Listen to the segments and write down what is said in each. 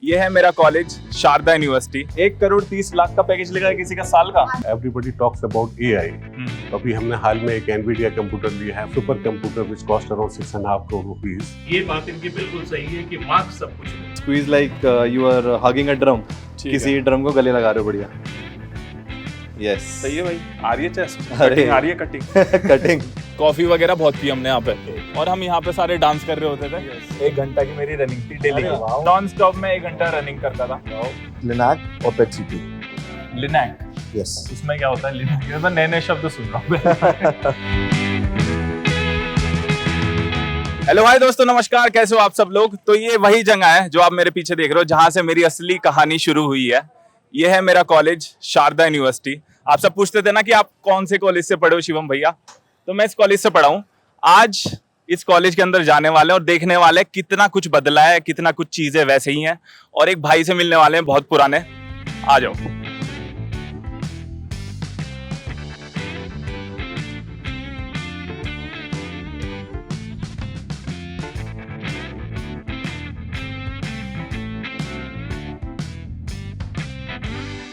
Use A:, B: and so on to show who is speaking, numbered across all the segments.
A: ये है मेरा कॉलेज शारदा यूनिवर्सिटी। 1 करोड़ 30 लाख का पैकेज लेगा किसी का साल का।
B: Everybody talks about AI. अभी हमने हाल में एक एनवीडिया कंप्यूटर लिया है, super computer which cost around 6.5 crore rupees.
C: ये बात इनकी बिल्कुल सही है कि मार्क्स सब कुछ है।
D: Squeeze like you are hugging a drum, किसी ड्रम को गले लगा रहे हो। बढ़िया, यस
A: सही है भाई। आ रही है चेस्ट,
D: अरे
A: आ रही है कटिंग।
D: कटिंग।
A: कॉफी वगैरह बहुत पी हमने यहाँ पे, और हम यहाँ पे सारे डांस कर रहे होते थे। 1 घंटा की मेरी रनिंग थी डेली की, नॉन स्टॉप में 1 घंटा रनिंग करता था।
D: लिनाक और पेप्सी टी।
A: Linac,
D: yes.
A: उसमें क्या होता है लिनैक? ये तो नए नए शब्द सुन रहा हूँ। हेलो भाई दोस्तों, नमस्कार। कैसे हो आप सब लोग? तो ये वही जगह है जो आप मेरे पीछे देख रहे हो, जहां से मेरी असली कहानी शुरू हुई है। ये है मेरा कॉलेज शारदा यूनिवर्सिटी। आप सब पूछते थे ना कि आप कौन से कॉलेज से पढ़े हो शिवम भैया, तो मैं इस कॉलेज से पढ़ा हूँ। आज इस कॉलेज के अंदर जाने वाले हैं और देखने वाले हैं कितना कुछ बदला है, कितना कुछ चीजें वैसे ही हैं, और एक भाई से मिलने वाले हैं बहुत पुराने। आ जाओ।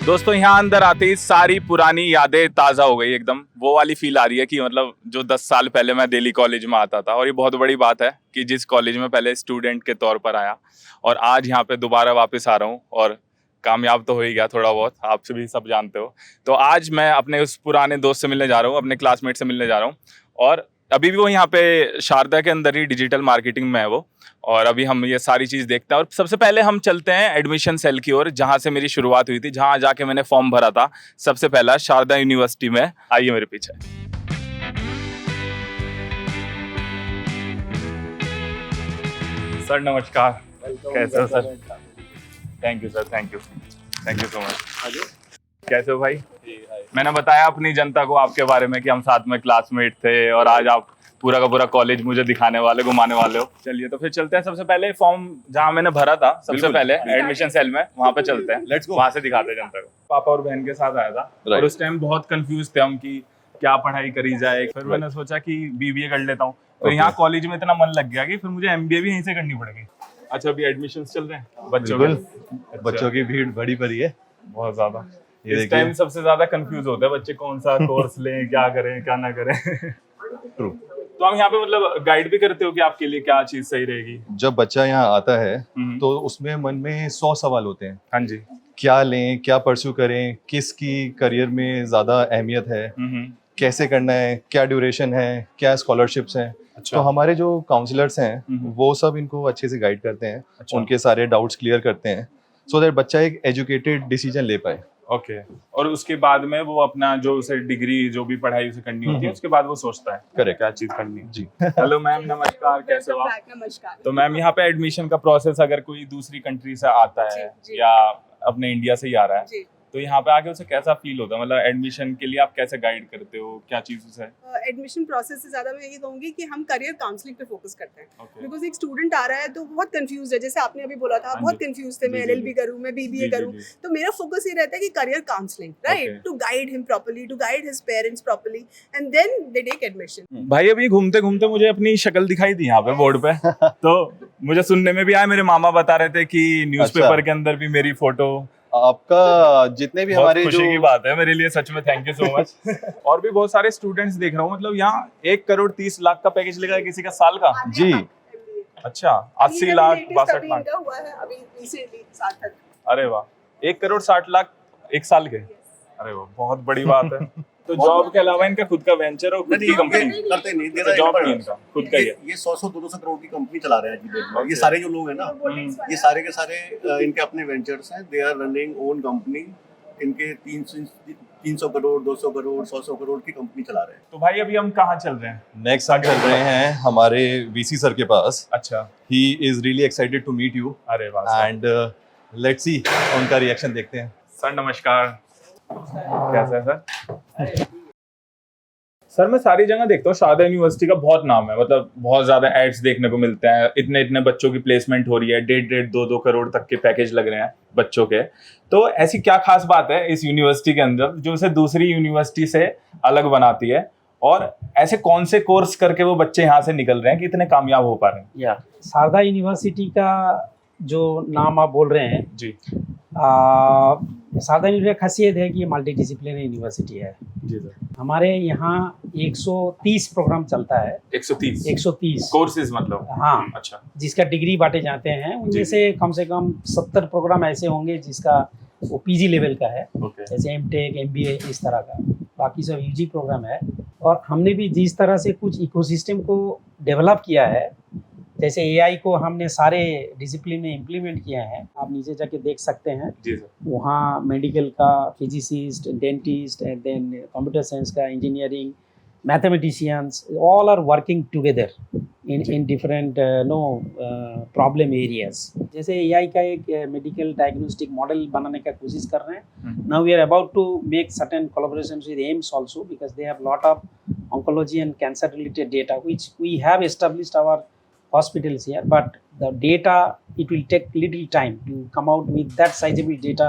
A: दोस्तों यहाँ अंदर आते ही सारी पुरानी यादें ताज़ा हो गई एकदम। वो वाली फील आ रही है कि मतलब जो 10 साल पहले मैं दिल्ली कॉलेज में आता था। और ये बहुत बड़ी बात है कि जिस कॉलेज में पहले स्टूडेंट के तौर पर आया और आज यहाँ पे दोबारा वापस आ रहा हूँ, और कामयाब तो हो ही गया थोड़ा बहुत, आप भी सब जानते हो। तो आज मैं अपने उस पुराने दोस्त से मिलने जा रहा हूँ, अपने क्लासमेट से मिलने जा रहा हूँ। और अभी भी वो यहाँ पे शारदा के अंदर ही डिजिटल मार्केटिंग में है वो। और अभी हम ये सारी चीज़ देखते हैं। और सबसे पहले हम चलते हैं एडमिशन सेल की ओर, जहाँ से मेरी शुरुआत हुई थी, जहाँ जाके मैंने फॉर्म भरा था सबसे पहला शारदा यूनिवर्सिटी में। आइए मेरे पीछे। सर नमस्कार, कैसे हो sir? Thank you sir, thank you so much. कैसे हो भाई? मैंने बताया अपनी जनता को आपके बारे में कि हम साथ में क्लासमेट थे, और आज आप पूरा का पूरा कॉलेज मुझे दिखाने वाले, घुमाने वाले हो। चलिए तो फिर चलते हैं। सबसे पहले फॉर्म जहाँ मैंने भरा था सबसे पहले एडमिशन सेल में, वहाँ पे चलते हैं। लेट्स गो, वहाँ से दिखाते हैं जनता को। पापा और बहन के साथ आया था, और उस टाइम बहुत कंफ्यूज थे हम कि क्या पढ़ाई करी जाए। फिर मैंने सोचा कि बीबीए कर लेता हूँ। तो यहाँ कॉलेज में इतना मन लग गया कि फिर मुझे एमबीए भी यहीं से करनी पड़ेगी। अच्छा, अभी एडमिशन चल रहे हैं
D: बच्चों की भीड़ बड़ी पड़ी है
A: बहुत ज्यादा। इस टाइम सबसे ज्यादा कंफ्यूज होते हैं बच्चे, कौन सा कोर्स लें, क्या करें क्या ना करें।
D: ट्रू।
A: तो हम यहाँ पे मतलब गाइड भी करते हो कि आपके लिए क्या चीज सही रहेगी?
D: जब बच्चा यहाँ आता है तो उसमें मन में 100 सवाल होते हैं।
A: हाँ जी।
D: क्या लें, क्या परस्यू करें, किसकी करियर में ज्यादा अहमियत है, कैसे करना है, क्या ड्यूरेशन है, क्या स्कॉलरशिप्स हैं।
A: अच्छा।
D: तो हमारे जो काउंसलर्स हैं वो सब इनको अच्छे से गाइड करते हैं।
A: अच्छा।
D: उनके सारे डाउट्स क्लियर करते हैं, सो दैट बच्चा एक एजुकेटेड डिसीजन ले पाए।
A: ओके। और उसके बाद में वो अपना जो उसे डिग्री, जो भी पढ़ाई उसे करनी होती है, उसके बाद वो सोचता है
D: करेक्ट
A: क्या चीज करनी है।
D: जी।
A: हेलो मैम, नमस्कार, कैसे हो आप?
E: नमस्कार।
A: तो मैम यहाँ पे एडमिशन का प्रोसेस, अगर कोई दूसरी कंट्री से आता है
E: जी।
A: या अपने इंडिया से ही आ रहा है,
E: जी।
A: तो यहाँ पे आके उसे कैसा फील होता है? मतलब एडमिशन के लिए आप कैसे गाइड करते हो, क्या चीज उसे?
E: एडमिशन प्रोसेस से ज़्यादा मैं ये कहूँगी कि हम करियर काउंसलिंग पे फोकस करते हैं।
A: Okay.
E: बिकॉज एक स्टूडेंट आ रहा है तो बहुत कंफ्यूज है, जैसे आपने अभी बोला था,
A: हाँ
E: बहुत
A: जी।
E: कंफ्यूज थे, मैं
A: जी, जी,
E: एलएलबी करूँ, मैं बीबीए
A: जी,
E: करूँ।
A: जी, जी।
E: तो मेरा फोकस ये रहता है कि career counselling, right, to guide him properly, to guide his parents properly, and then they take admission.
A: भाई अभी घूमते घूमते मुझे अपनी शक्ल दिखाई दी यहाँ पे बोर्ड पे। तो मुझे सुनने में भी आया, मेरे मामा बता रहे थे कि न्यूज़पेपर के अंदर भी मेरी फोटो।
D: आपका जितने भी
A: बहुत
D: हमारे
A: खुशी
D: जो
A: की बात है मेरे लिए, सच में थैंक यू सो मच। और भी बहुत सारे स्टूडेंट्स देख रहा हूँ, मतलब यहाँ 1 करोड़ 30 लाख का पैकेज लेगा किसी का साल का।
D: जी।
A: अच्छा, 80 लाख 62 लाख।
E: हुआ है अभी रिसेंटली, सार्थक।
A: अरे वाह, 1 करोड़ 60 लाख एक साल के। अरे वाह, बहुत बड़ी बात है। तो जॉब के अलावा इनका खुद का वेंचर और खुद की कंपनी
F: करते नहीं,
A: तो जॉब नहीं इनका खुद का ही है।
F: ये 100-200 करोड़ की कंपनी चला रहे हैं जी डेट में। ये सारे जो लोग हैं ना, ये सारे के सारे इनके अपने वेंचर्स हैं। They are running own company. इनके 300 करोड़ 200 करोड़ 100 करोड़ की कंपनी चला रहे हैं।
A: तो भाई अभी हम कहाँ चल रहे हैं?
D: नेक्स्ट हम चल रहे हैं हमारे वीसी सर के पास।
A: अच्छा।
D: He is really excited to meet you
A: अरे वाह।
D: एंड लेट्स सी उनका रिएक्शन देखते हैं।
A: सर नमस्कार, कैसा है सर? सर मैं सारी जगह देखता हूँ शारदा यूनिवर्सिटी का बहुत नाम है, मतलब बहुत ज्यादा एड्स देखने को मिलते हैं, इतने इतने बच्चों की प्लेसमेंट हो रही है, 1.5-2 करोड़ तक के पैकेज लग रहे हैं बच्चों के। तो ऐसी क्या खास बात है इस यूनिवर्सिटी के अंदर जो उसे दूसरी यूनिवर्सिटी से अलग बनाती है, और ऐसे कौन से कोर्स करके वो बच्चे यहाँ से निकल रहे हैं कि इतने कामयाब हो पा रहे हैं?
G: या शारदा यूनिवर्सिटी का जो नाम आप बोल रहे हैं,
A: जी
G: शारदा यूनिवर्सिटी की खासियत है कि ये मल्टी डिसिप्लिनरी यूनिवर्सिटी है।
A: जी सर।
G: हमारे यहाँ 130 प्रोग्राम चलता है।
A: 130 कोर्सेज मतलब?
G: हाँ,
A: अच्छा।
G: जिसका डिग्री बांटे जाते हैं, उनमें से कम 70 प्रोग्राम ऐसे होंगे जिसका वो पीजी लेवल का है, जैसे एमटेक, एमबीए, इस तरह का। बाकी सब यूजी प्रोग्राम है। और हमने भी जिस तरह से कुछ इकोसिस्टम को डेवलप किया है, जैसे एआई को हमने सारे डिसिप्लिन में इम्प्लीमेंट किया है, आप नीचे जाके देख सकते हैं।
A: जी सर।
G: वहाँ मेडिकल का, physicist, dentist, and then computer science का, engineering, mathematicians, all are working together in different problem areas. जैसे एआई का एक मेडिकल डायग्नोस्टिक मॉडल बनाने का कोशिश कर रहे हैं। Now we are about to make certain collaborations with AIIMS also, because they have lot of oncology and cancer related data which we have established our hospitals here, but the data, it will take little time to come out with that sizable data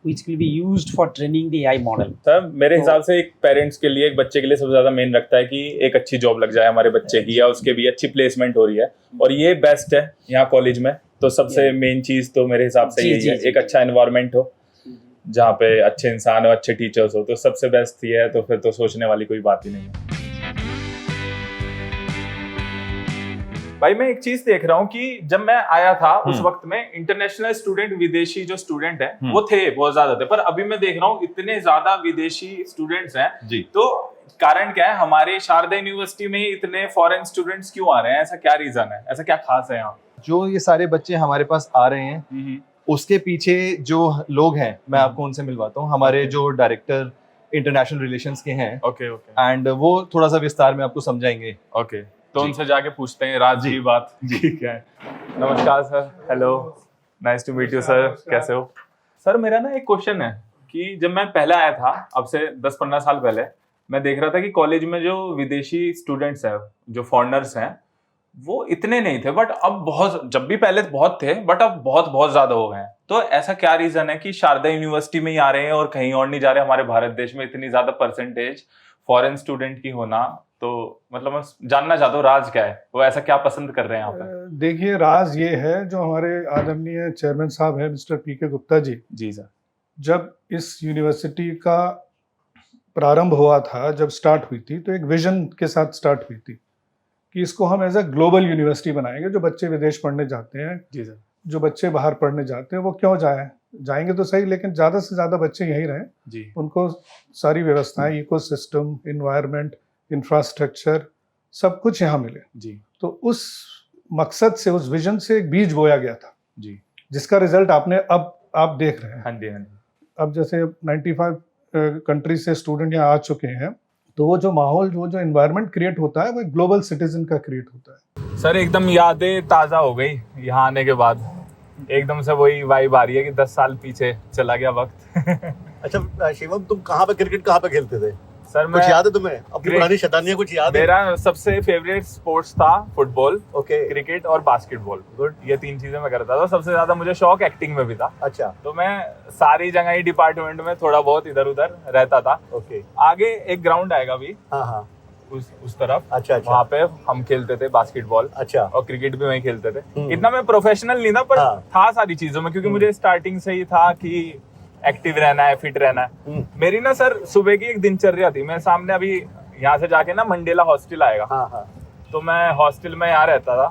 G: which will be used for training the AI model.
A: Sir मेरे हिसाब से एक parents के लिए, एक बच्चे के लिए सबसे ज्यादा मेन रखता है कि एक अच्छी जॉब लग जाए हमारे बच्चे की, या उसके भी अच्छी प्लेसमेंट हो रही है, और ये बेस्ट है यहाँ कॉलेज में। तो सबसे मेन चीज तो मेरे हिसाब से यही है, एक अच्छा एनवायरनमेंट हो जहाँ पे अच्छे इंसान हो, अच्छे टीचर्स हो, तो सबसे बेस्ट ये है। तो फिर तो सोचने वाली कोई बात ही नहीं है। भाई मैं एक चीज देख रहा हूँ कि जब मैं आया था उस वक्त में इंटरनेशनल स्टूडेंट, विदेशी जो स्टूडेंट हैं वो थे, बहुत ज्यादा थे, पर अभी मैं देख रहा हूँ इतने ज्यादा विदेशी स्टूडेंट्स हैं जी। तो कारण क्या है, हमारे शारदा यूनिवर्सिटी में इतने फॉरेन स्टूडेंट्स क्यों आ रहे हैं? ऐसा क्या रीजन है, ऐसा क्या खास है यहाँ?
D: जो ये सारे बच्चे हमारे पास आ रहे हैं, उसके पीछे जो लोग हैं, मैं आपको उनसे मिलवाता हूँ। हमारे जो डायरेक्टर इंटरनेशनल रिलेशंस के हैं,
A: ओके,
D: एंड वो थोड़ा सा विस्तार में आपको समझाएंगे।
A: ओके, तो उनसे जाके पूछते हैं राज जी बात। ठीक है। नमस्कार sir. Hello, nice to meet you sir. कैसे हो सर? मेरा ना एक क्वेश्चन है कि जब मैं पहले आया था, अब से 10-15 साल पहले, मैं देख रहा था कि कॉलेज में जो विदेशी स्टूडेंट्स हैं, जो फॉरेनर्स हैं, वो इतने नहीं थे, बट अब बहुत, जब भी पहले बहुत थे, बट अब बहुत ज्यादा हो गए हैं। तो ऐसा क्या रीजन है कि शारदा यूनिवर्सिटी में ही आ रहे हैं और कहीं और नहीं जा रहे? हमारे भारत देश में इतनी ज्यादा परसेंटेज फॉरेन स्टूडेंट की होना, तो मतलब मैं जानना चाहता हूँ राज क्या है, वो ऐसा क्या पसंद कर रहे हैं यहाँ पे?
H: देखिए, राज ये है, जो हमारे आदरणीय चेयरमैन साहब हैं मिस्टर पीके गुप्ता जी।
A: जी सर।
H: जब इस यूनिवर्सिटी का प्रारंभ हुआ था, जब स्टार्ट हुई थी, तो एक विजन के साथ स्टार्ट हुई थी कि इसको हम एज अ ग्लोबल यूनिवर्सिटी बनाएंगे। जो बच्चे विदेश पढ़ने जाते हैं, जी सर, जो बच्चे बाहर पढ़ने जाते हैं, वो क्यों जाएंगे तो सही, लेकिन ज़्यादा से ज़्यादा बच्चे यहीं रहें जी। उनको सारी व्यवस्थाएं, इकोसिस्टम, इन्वायरमेंट, इंफ्रास्ट्रक्चर, सब कुछ यहाँ मिले जी। तो उस मकसद से, उस विजन से एक बीज बोया गया था जी, जिसका रिजल्ट आप देख रहे हैं।
A: हाँ जी, हाँ जी।
H: अब जैसे 95 कंट्रीज से स्टूडेंट यहाँ आ चुके हैं, तो वो जो माहौल, जो एनवायरनमेंट क्रिएट होता है, वो एक ग्लोबल सिटीजन का क्रिएट होता है।
A: सर एकदम यादें ताज़ा हो गई यहाँ आने के बाद, एकदम से वही वाइब आ रही है कि 10 साल पीछे चला गया वक्त।
F: अच्छा शिवम, तुम क्रिकेट कहाँ पे खेलते थे
A: सर?
F: कुछ याद है तुम्हें? अपनी पुरानी शैतानियां कुछ याद है?
A: मेरा सबसे फेवरेट स्पोर्ट्स था फुटबॉल, क्रिकेट और बास्केटबॉल। गुड, ये 3 चीजें मैं करता था। सबसे ज्यादा मुझे शौक एक्टिंग में भी था। अच्छा। तो मैं सारी जगह ही डिपार्टमेंट में थोड़ा बहुत इधर उधर रहता था। आगे एक ग्राउंड आएगा अभी, हाँ, उस तरफ। अच्छा। वहाँ पे हम खेलते थे बास्केटबॉल। अच्छा। और क्रिकेट भी वहीं खेलते थे। इतना मैं प्रोफेशनल नहीं था, पर था सारी चीजों में, क्योंकि मुझे स्टार्टिंग से ही था कि एक्टिव रहना है, फिट रहना है। मेरी ना सर सुबह की एक दिनचर्या थी। मैं सामने अभी यहाँ से जाके ना मंडेला हॉस्टल आएगा, हाँ। तो मैं हॉस्टल में यहाँ रहता था।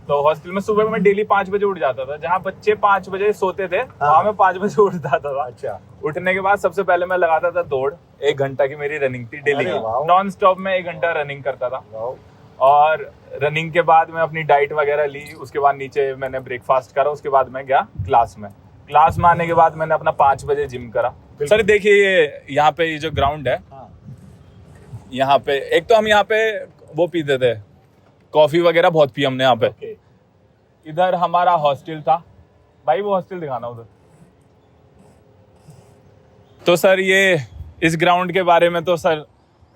A: तो हॉस्टल में सुबह में डेली 5 बजे उठ जाता था। जहाँ बच्चे 5 बजे सोते थे, वहाँ मैं 5 बजे उठ जाता था। अच्छा। उठने के बाद सबसे पहले मैं लगाता था दौड़। 1 घंटा की मेरी रनिंग थी डेली की, नॉन स्टॉप में 1 घंटा रनिंग करता था। और रनिंग के बाद मैं अपनी डाइट वगैरह ली। उसके बाद नीचे मैंने ब्रेकफास्ट करा। उसके बाद मैं गया क्लास में आने के बाद मैंने अपना 5 बजे जिम करा। सर देखिए, ये यहाँ पे ये जो ग्राउंड है, यहाँ पे एक तो हम यहाँ पे वो पीते थे, कॉफी वगैरह बहुत पी हमने यहाँ पे। इधर हमारा हॉस्टल था भाई, वो हॉस्टल दिखाना उधर। तो सर ये इस ग्राउंड के बारे में तो सर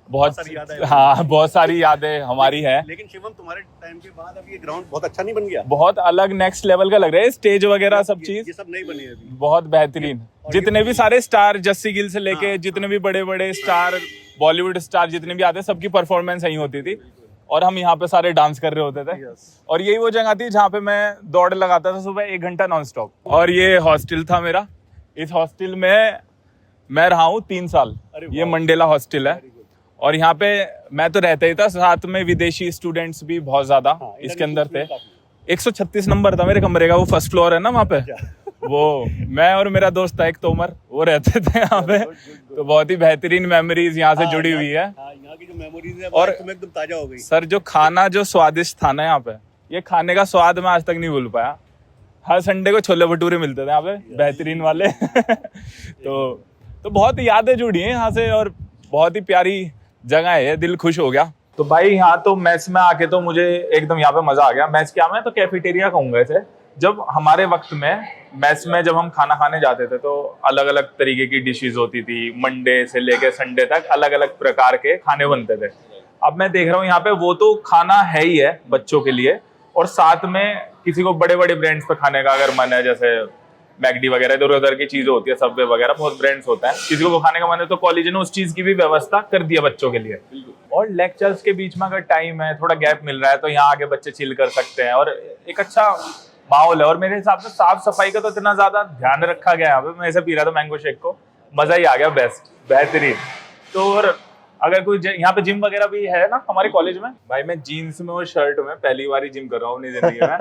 A: बहुत सारी यादें हमारी है।
F: लेकिन शिवम, तुम्हारे टाइम के बाद अब ये ग्राउंड बहुत अच्छा नहीं बन गया?
A: बहुत अलग, नेक्स्ट लेवल का लग रहा है। स्टेज वगैरह सब चीज,
F: ये सब नहीं बनी है अभी। बहुत
A: बेहतरीन। जितने भी सारे स्टार, जस्सी गिल से लेके जितने भी बड़े बड़े स्टार, बॉलीवुड स्टार जितने भी आते हैं, सबकी परफॉर्मेंस यही होती थी। और हम यहाँ पे सारे डांस कर रहे होते थे। और यही वो जगह थी जहाँ पे मैं दौड़ लगाता था सुबह 1 घंटा नॉन स्टॉप। और ये हॉस्टल था मेरा। इस हॉस्टल में मैं रहा हूँ 3 साल। ये मंडेला हॉस्टल है और यहाँ पे मैं तो रहता ही था, साथ में विदेशी स्टूडेंट्स भी बहुत ज्यादा इसके अंदर थे। 136 नंबर था मेरे कमरे का, वो फर्स्ट फ्लोर है ना वहाँ पे। वो मैं और मेरा दोस्त था एक तोमर, वो रहते थे यहाँ पे। तो बहुत ही बेहतरीन मेमोरीज यहाँ से जुड़ी हुई है।
F: यहाँ की जो मेमोरीज है
A: और
F: तुम्हें एकदम ताजा हो गई। सर
A: जो खाना जो स्वादिष्ट था ना यहाँ पे, ये खाने का स्वाद मैं आज तक नहीं भूल पाया। हर संडे को छोले भटूरे मिलते थे यहाँ पे, बेहतरीन वाले। तो बहुत यादें जुड़ी हैं यहाँ से और बहुत ही प्यारी जगह है, दिल खुश हो गया। तो भाई यहाँ तो मेस में आके तो मुझे एकदम यहाँ पे मजा आ गया। मेस क्या, मैं तो कैफेटेरिया कहूंगा इसे। जब हमारे वक्त में मेस में जब हम खाना खाने जाते थे तो अलग अलग तरीके की डिशेज होती थी। मंडे से लेके संडे तक अलग अलग प्रकार के खाने बनते थे। अब मैं देख रहा हूँ यहाँ पे वो तो खाना है ही है बच्चों के लिए, और साथ में किसी को बड़े बड़े ब्रांड्स पे खाने का अगर मन है, जैसे मैकडी वगैरह, इधर उधर की चीजें होती है, सबवे वगैरह, बहुत ब्रांड्स होता है, किसी को खाने का मन है तो कॉलेज ने उस चीज की भी व्यवस्था कर दिया बच्चों के लिए। और लेक्चर्स के बीच में अगर टाइम है, थोड़ा गैप मिल रहा है, तो यहाँ आके बच्चे चिल कर सकते हैं और एक अच्छा माहौल है। और मेरे हिसाब से साफ सफाई का तो इतना ज्यादा ध्यान रखा गया है यहाँ पे। मैं ऐसे पी रहा था मैंगो शेक को, मजा ही आ गया, बेस्ट, बेहतरीन। तो और अगर कोई यहाँ पे जिम वगैरह भी है ना हमारे कॉलेज में। भाई मैं जीन्स में और शर्ट में पहली बार ही जिम कर रहा हूँ अपनी जिंदगी में।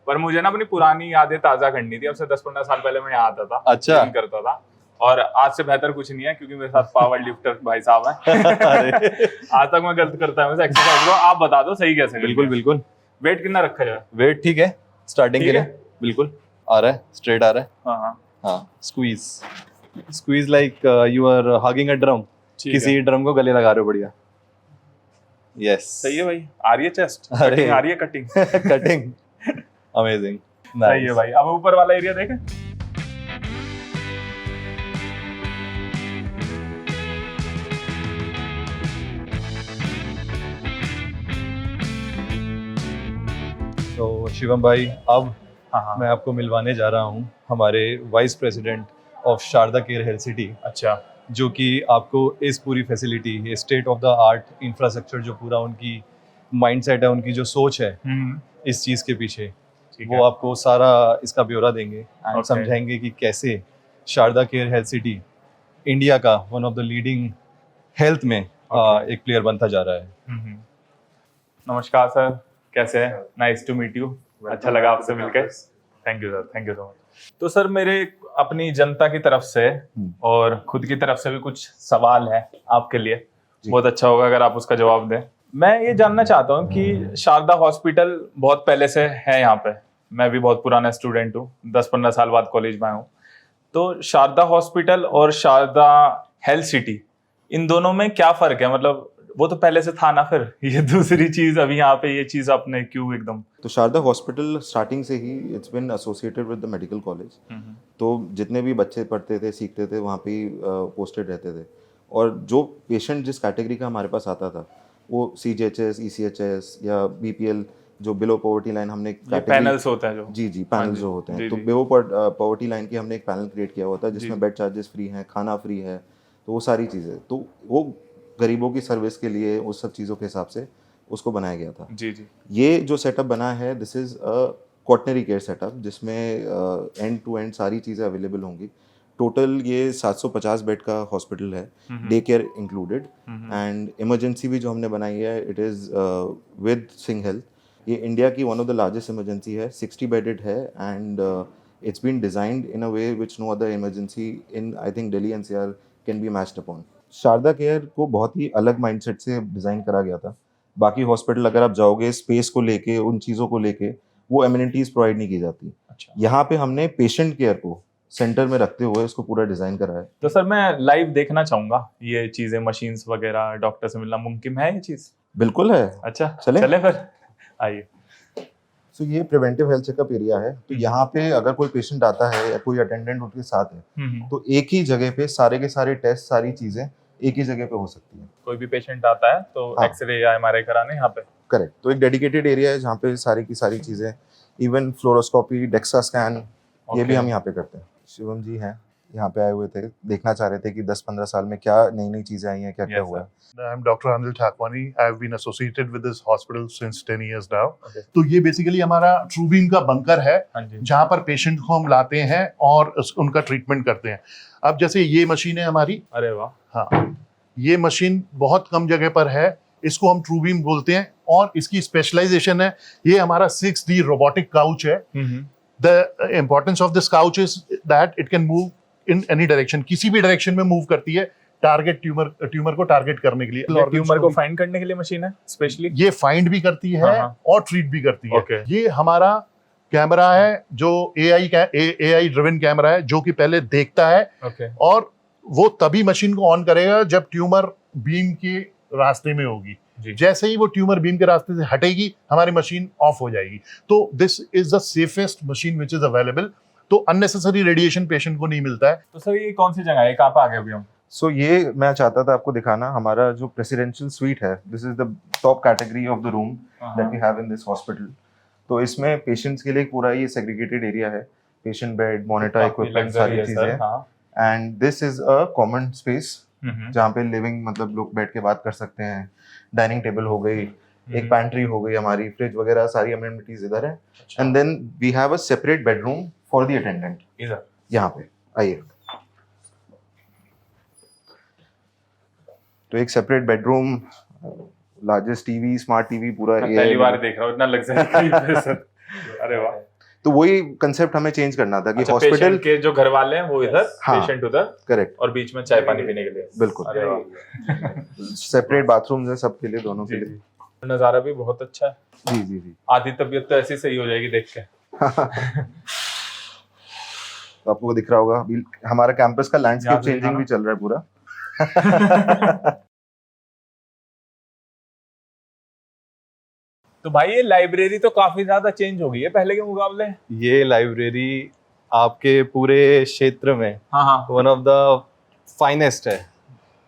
A: पर मुझे ना अपनी पुरानी यादें ताजा करनी थी। अब से 10-15 साल पहले मैं यहाँ आता था,
D: अच्छा,
A: जिम करता था। और आज से बेहतर कुछ नहीं है क्योंकि मेरे साथ पावर लिफ्टर भाई साहब है। आज तक मैं गलत करता हूँ एक्सरसाइज। आप बता दो सही कैसे?
D: बिल्कुल बिल्कुल।
A: वेट कितना रखा जाए?
D: वेट ठीक है स्टार्टिंग के लिए, बिल्कुल आ रहा है, स्ट्रेट आ रहा है।
A: हाँ
D: हाँ, squeeze like you are hugging a drum. किसी ड्रम को गले लगा रहे हो, बढ़िया। यस,
A: सही है भाई। आ रही है चेस्ट,
D: अरे
A: आ रही है कटिंग।
D: कटिंग, अमेजिंग,
A: सही है भाई। अब ऊपर वाला एरिया देखें।
D: तो शिवम भाई, अब
A: हाँ,
D: मैं आपको मिलवाने जा रहा हूँ हमारे vice president of Sharda care health City,
A: अच्छा,
D: जो कि आपको इस पूरी फैसिलिटी, ये state of the art infrastructure, जो पूरा उनकी माइंडसेट है, उनकी जो सोच है इस चीज़ के पीछे, वो आपको सारा इसका ब्यौरा देंगे एंड समझाएंगे कि कैसे Sharda care health city India का one of the leading health में एक प्लेयर बनता जा रहा है।
A: नमस्कार सर, कैसे हैं? Nice to meet you. अच्छा लगा आपसे मिलकर। Thank you sir, thank you so much. तो सर मेरे अपनी जनता की तरफ से और खुद की तरफ से भी कुछ सवाल है आपके लिए। बहुत अच्छा होगा अगर आप उसका जवाब दें। मैं ये जानना चाहता हूँ कि शारदा हॉस्पिटल बहुत पहले से है यहाँ पे। मैं भी बहुत पुराना स्टूडेंट हूँ, 10-15 साल बाद कॉलेज में आया हूँ। तो शारदा हॉस्पिटल और शारदा हेल्थ सिटी, इन दोनों में क्या फर्क है? मतलब वो तो पहले से था ना, फिर ये दूसरी चीज, अभी यहाँ पे ये चीज आपने क्यों एकदम?
I: तो शारदा हॉस्पिटल स्टार्टिंग से ही it's been associated with the medical college. तो जितने भी बच्चे पढ़ते थे, सीखते थे, वहाँ पे पोस्टेड रहते थे। और जो पेशेंट जिस कैटेगरी का हमारे पास आता था, वो CGHS, ECHS या BPL, जो बिलो पॉवर्टी लाइन, हमने
A: पैनल्स होता है जो,
I: जी पैनल जो होते हैं, तो बिलो पॉवर्टी लाइन की हमने एक पैनल क्रिएट किया हुआ था जिसमें बेड चार्जेस फ्री हैं, खाना फ्री है, तो वो सारी चीज़ें, तो वो गरीबों की सर्विस के लिए उस सब चीज़ों के हिसाब से उसको बनाया गया था।
A: जी जी।
I: ये जो सेटअप बना है, this is a quaternary care setup, जिसमें एंड टू एंड सारी चीज़ें अवेलेबल होंगी। टोटल ये 750 बेड का हॉस्पिटल है, day care included, and emergency भी जो हमने बनाई है, it is with Singh health. ये इंडिया की one of the largest emergency है, 60 बेडेड है, and it's been designed in a way which no other emergency in I think Delhi NCR can be matched upon. Sharda Care को बहुत ही अलग mindset से design करा गया था। बाकी हॉस्पिटल अगर आप जाओगे, स्पेस को लेके, उन चीज़ों को लेके, वो एमिनिटीज़ प्रोवाइड नहीं की जाती।
A: अच्छा।
I: यहाँ पे हमने पेशेंट केयर को सेंटर में रखते हुए उसको पूरा डिज़ाइन करा है।
A: तो सर मैं लाइव देखना चाहूँगा ये चीज़ें, मशीन्स वगैरह, डॉक्टर से मिलना मुमकिन है ये चीज़?
I: बिल्कुल है।
A: अच्छा,
I: चले
A: फिर आइए।
I: सो ये प्रिवेंटिव हेल्थ चेकअप एरिया है। तो यहाँ पे अगर कोई पेशेंट आता है या कोई अटेंडेंट उनके साथ है, तो एक ही जगह पे सारे के सारे टेस्ट, सारी चीज़ें एक ही जगह पे हो सकती है।
A: कोई भी पेशेंट आता है तो एक्सरे या MRI कराने यहाँ पे?
I: करेक्ट। तो एक डेडिकेटेड एरिया है जहाँ पे सारी की सारी चीज़ें, इवन फ्लोरोस्कोपी, डेक्सा स्कैन, ये भी हम यहाँ पे करते हैं। शिवम जी हैं, यहाँ पे आए हुए थे, देखना चाह रहे थे कि 10-15 साल में क्या नई चीजें आई हैं, क्या क्या हुआ है।
J: I'm Dr. Anil Thakwani. I've been associated with this hospital since 10 years now. तो ये बेसिकली हमारा TrueBeam का बंकर है जहाँ पर पेशेंट को हम लाते हैं और उनका ट्रीटमेंट करते हैं। अब जैसे ये मशीन है हमारी,
A: अरे वाह,
J: हाँ, ये मशीन बहुत कम जगह पर है, इसको हम TrueBeam बोलते हैं और इसकी स्पेशलाइजेशन है, ये हमारा 6D रोबोटिक काउच है। The importance of this couch is that it can move in any direction, किसी भी डायरेक्शन में मूव करती है, टारगेट ट्यूमर को टारगेट करने के लिए,
A: ट्यूमर को फाइंड करने के लिए मशीन है स्पेशली।
J: ये फाइंड भी करती है और ट्रीट भी करती है।
A: Okay.
J: ये हमारा कैमरा है जो AI ड्रिवन कैमरा है जो कि पहले देखता है और वो तभी मशीन को ऑन करेगा जब ट्यूमर बीम के रास्ते में होगी। जैसे ही वो ट्यूमर बीम के रास्ते से हटेगी हमारी मशीन ऑफ हो जाएगी। तो this is the safest machine which is available. तो अननेसेसरी रेडिएशन पेशेंट को नहीं मिलता है।
A: तो सर ये कौन सी जगह है, कहाँ पे आ गए अभी हम?
I: सो ये मैं चाहता था आपको दिखाना, हमारा जो प्रेसिडेंशियल स्वीट है, this is the top category of the room that we have in this hospital. तो इसमें पेशेंट्स के लिए पूरा ये सेग्रीगेटेड एरिया है, पेशेंट बेड, मॉनिटर, इक्विपमेंट, सारी चीजें। And this is a common space जहाँ पे लिविंग मतलब लोग बैठ के बात कर सकते हैं। डाइनिंग टेबल हो गई, एक पैंट्री हो गई, हमारी फ्रिज वगैरह सारी अमेनिटीज इधर है। And then we have a separate bedroom for the attendant इधर, यहाँ पे आइए। तो एक separate bedroom, largest TV, smart TV, पूरा
A: पहली बार देख रहा हूँ इतना लग्जरी सर। अरे वाह।
I: तो वही कंसेप्ट हमें चेंज करना था कि
A: हॉस्पिटल के जो घर वाले हैं वो इधर, पेशेंट उधर,
I: करेक्ट,
A: और बीच में चाय पानी पीने के लिए।
I: बिल्कुल,
A: अरे वाह।
I: सेपरेट बाथरूम्स हैं सबके लिए, दोनों के लिए।
A: नजारा भी बहुत अच्छा है।
I: जी।
A: आधी तबीयत तो ऐसी सही हो जाएगी देख के।
I: तो आपको दिख रहा होगा अभी हमारा कैंपस का लैंडस्केप चेंजिंग भी चल रहा है पूरा।
A: तो भाई ये लाइब्रेरी तो काफी ज्यादा चेंज हो गई है पहले के मुकाबले।
D: ये लाइब्रेरी आपके पूरे क्षेत्र में वन ऑफ द फाइनेस्ट है।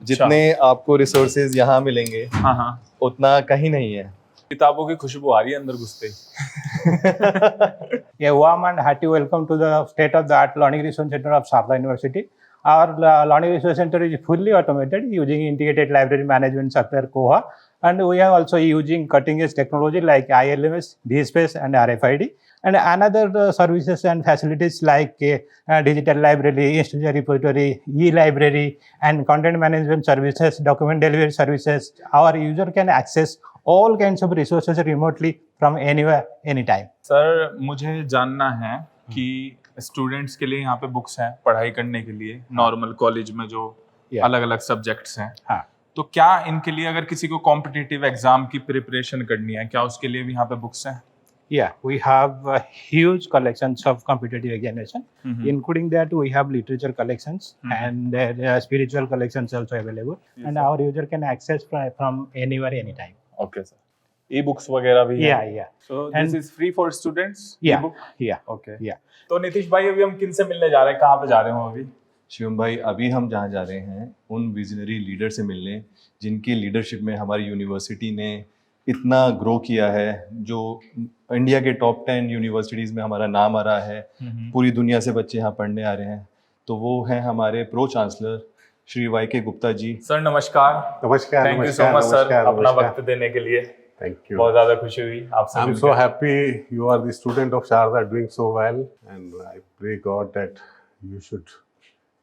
D: जितने आपको रिसोर्सेज यहाँ मिलेंगे उतना कहीं नहीं है।
A: किताबों की खुशबू आ रही है अंदर घुसते ही।
K: A warm and hearty welcome to the state-of-the-art Learning Resource Center of Sharda University. Our Learning Resource Center is fully automated using integrated library management software Koha, and we are also using cutting-edge technology like ILMS, DSpace, and RFID, and another services and facilities like digital library, institutional repository, e-library, and content management services, document delivery services. Our user can access all kinds of resources remotely from anywhere, anytime.
A: Sir मुझे जानना है कि students के लिए यहाँ पे books हैं पढ़ाई करने के लिए, नॉर्मल कॉलेज में जो अलग अलग सब्जेक्ट्स हैं, तो क्या इनके लिए अगर किसी को कॉम्पिटिटिव एग्जाम की प्रिपरेशन करनी है, क्या उसके लिए भी यहाँ पे बुक्स हैं?
K: Yeah, we have huge collections of competitive examination. Including that, we have literature collections and spiritual collections also available. Yes, and our user can access from anywhere, anytime.
A: Okay, sir. E-books वगैरह भी हैं?
K: Yeah.
A: So this is free for students?
K: Yeah.
A: E-book?
K: Yeah.
A: Okay.
K: Yeah.
A: तो नितिश भाई अभी हम किन से मिलने जा रहे हैं, कहाँ पे जा रहे हैं अभी?
D: शिवम भाई अभी हम जहाँ जा रहे हैं उन विजनरी लीडर से मिलने जिनकी लीडरशिप में हमारी यूनिवर्सिटी ने इतना ग्रो किया है, जो इंडिया के टॉप 10 यूनिवर्सिटीज़ में हमारा नाम आ रहा है, पूरी दुनिया से बच्चे यहाँ पढ़ने आ रहे हैं। तो वो हैं हमारे pro chancellor Shri YK Gupta ji.
A: Sir नमस्कार।
B: नमस्कार।
A: Thank you so much sir अपना वक्त देने के लिए।
B: Thank you.
A: बहुत ज़्यादा खुशी हुई आपसे।
B: I'm so happy you are the student of Sharda doing so well, and I pray God that you should